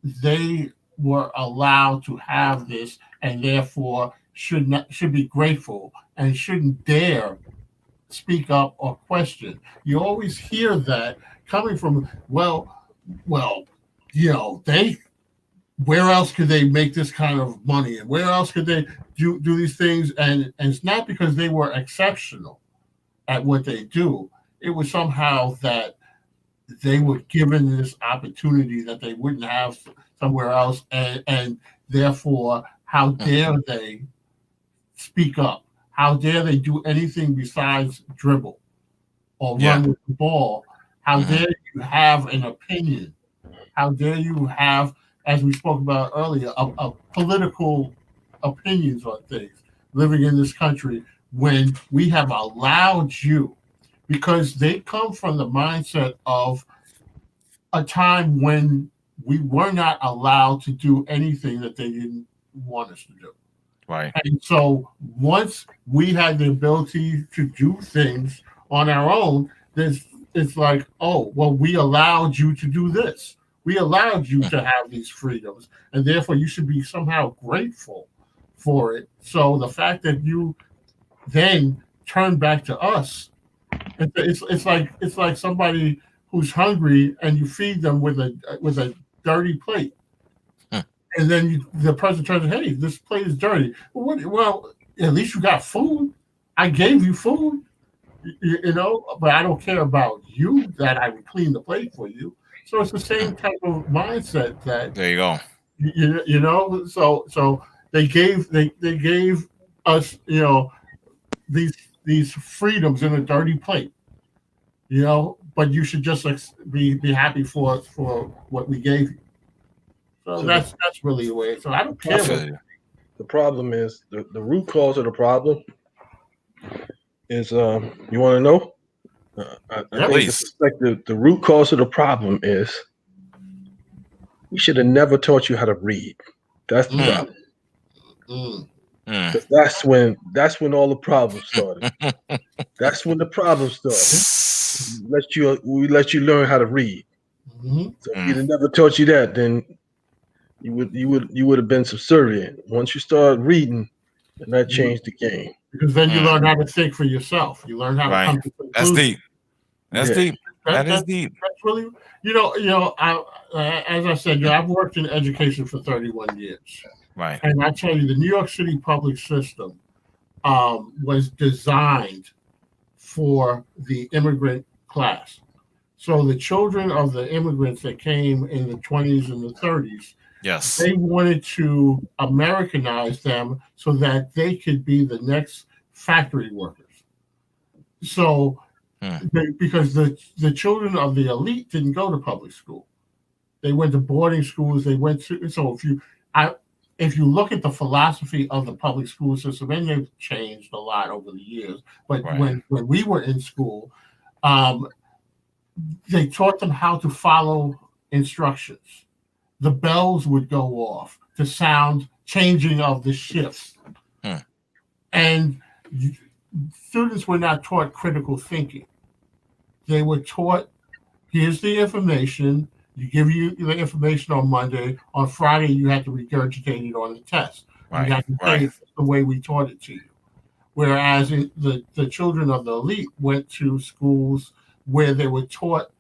they were allowed to have this and therefore should be grateful and shouldn't dare speak up or question. You always hear that coming from, they where else could they make this kind of money and where else could they do these things? And it's not because they were exceptional at what they do. It was somehow that they were given this opportunity that they wouldn't have somewhere else, and therefore, how dare they speak up? How dare they do anything besides dribble or run with the ball? How dare you have an opinion? How dare you have, as we spoke about earlier, a political opinions on things living in this country when we have allowed you, because they come from the mindset of a time when we were not allowed to do anything that they didn't want us to do. Right. And so once we had the ability to do things on our own, it's like, oh, well, we allowed you to do this. We allowed you to have these freedoms, and therefore you should be somehow grateful for it. So the fact that you then turn back to us, it's like somebody who's hungry and you feed them with a dirty plate, and then the person turns, hey, this plate is dirty. Well, at least you got food. I gave you food, but I don't care about you that I would clean the plate for you. So it's the same type of mindset that there you go. So they gave us these freedoms in a dirty plate, but you should just be happy for what we gave you. So that's really the way. So I don't care. The problem is the root cause of the problem is you want to know? I think the root cause of the problem is we should have never taught you how to read. That's the problem. Because that's when all the problems started. That's when the problems started. We let you learn how to read. So if we'd have never taught you that, then you would have been subservient. Once you start reading, and that changed the game. Because then you learn how to think for yourself. You learn how to come to conclusions. That's deep. That's deep. That is deep. That's really, as I said, I've worked in education for 31 years. Right. And I tell you, the New York City public system was designed for the immigrant class. So the children of the immigrants that came in the 20s and the 30s, they wanted to Americanize them so that they could be the next factory workers. So, because the children of the elite didn't go to public school, they went to boarding schools. So if you look at the philosophy of the public school system, and they've changed a lot over the years, but when we were in school, they taught them how to follow instructions. The bells would go off, the sound changing of the shifts. And students were not taught critical thinking. They were taught, here's the information, You give you the information on Monday. On Friday, you have to regurgitate it on the test. Right. You have to say it's the way we taught it to you. Whereas the children of the elite went to schools where they were taught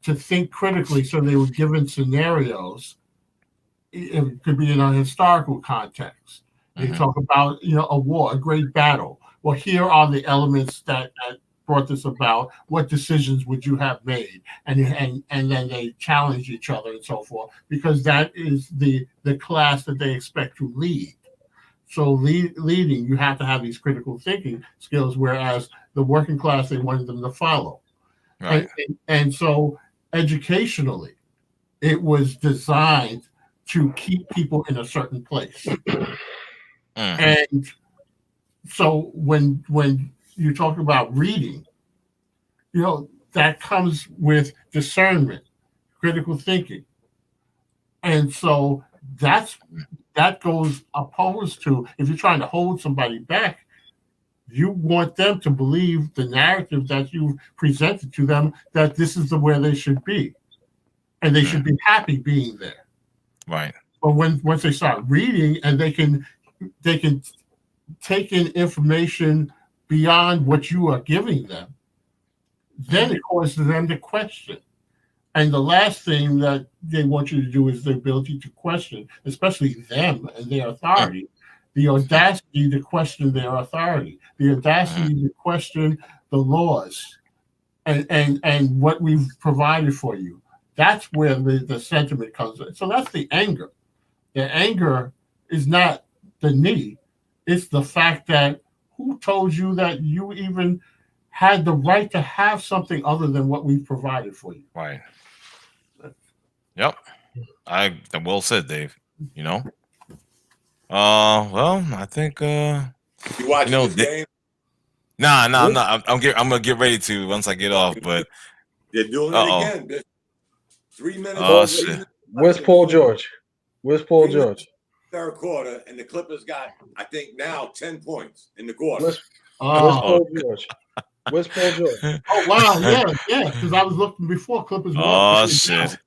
to think critically, so they were given scenarios. It could be in a historical context. They talk about a war, a great battle. Well, here are the elements that brought this about. What decisions would you have made? And then they challenge each other and so forth, because that is the class that they expect to lead. So leading, you have to have these critical thinking skills, whereas the working class, they wanted them to follow. Right. And so educationally, it was designed to keep people in a certain place. And so when you talk about reading, that comes with discernment, critical thinking. And so that goes opposed to, if you're trying to hold somebody back, you want them to believe the narrative that you presented to them, that this is where they should be. And they should be happy being there. Right. But once they start reading and they can take in information beyond what you are giving them, then it causes them to question. And the last thing that they want you to do is the ability to question, especially them and their authority, the audacity to question their authority, the audacity to question the laws and what we've provided for you. That's where the sentiment comes in. So that's the anger. The anger is not the need. It's the fact that who told you that you even had the right to have something other than what we've provided for you? Right. Yep. Well said, Dave. Well, I think you watching this game? Nah. I'm gonna get ready to once I get off, but they're doing it again. 3 minutes. Oh shit. Where's Paul George? Third quarter, and the Clippers got, I think, now 10 points in the quarter. Where's Paul George? Where's Paul George? Oh wow, yeah, because I was looking before Clippers. Oh shit.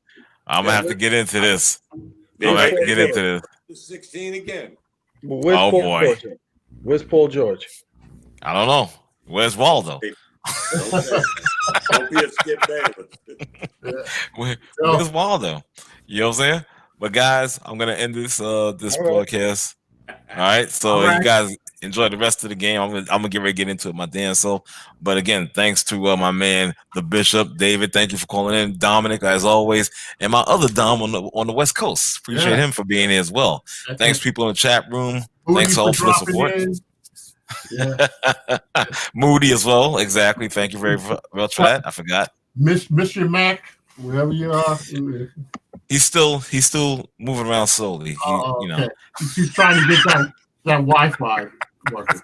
I'm gonna have to get into this. I'm gonna have to get into this. 16 again. Where's Paul George? Where's Paul George? I don't know. Where's Waldo? Don't be a Skip Bayless. Where's Waldo? You know what I'm saying? But guys, I'm gonna end this broadcast. All right. So you guys enjoy the rest of the game. I'm gonna get ready to get into it my damn self. But again, thanks to my man, the Bishop, David. Thank you for calling in, Dominic, as always, and my other Dom on the West Coast. Appreciate him for being here as well. Thanks, people in the chat room. Thanks all for the support. Yeah. Moody as well. Exactly. Thank you very much for that. I forgot. Mr. Mac, wherever you are. He's still moving around slowly. He's trying to get that Wi-Fi working.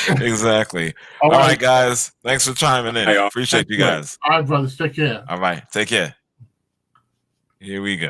Exactly. All right, guys. Thanks for chiming in. Appreciate you guys. All right, brothers. Take care. All right. Take care. Here we go.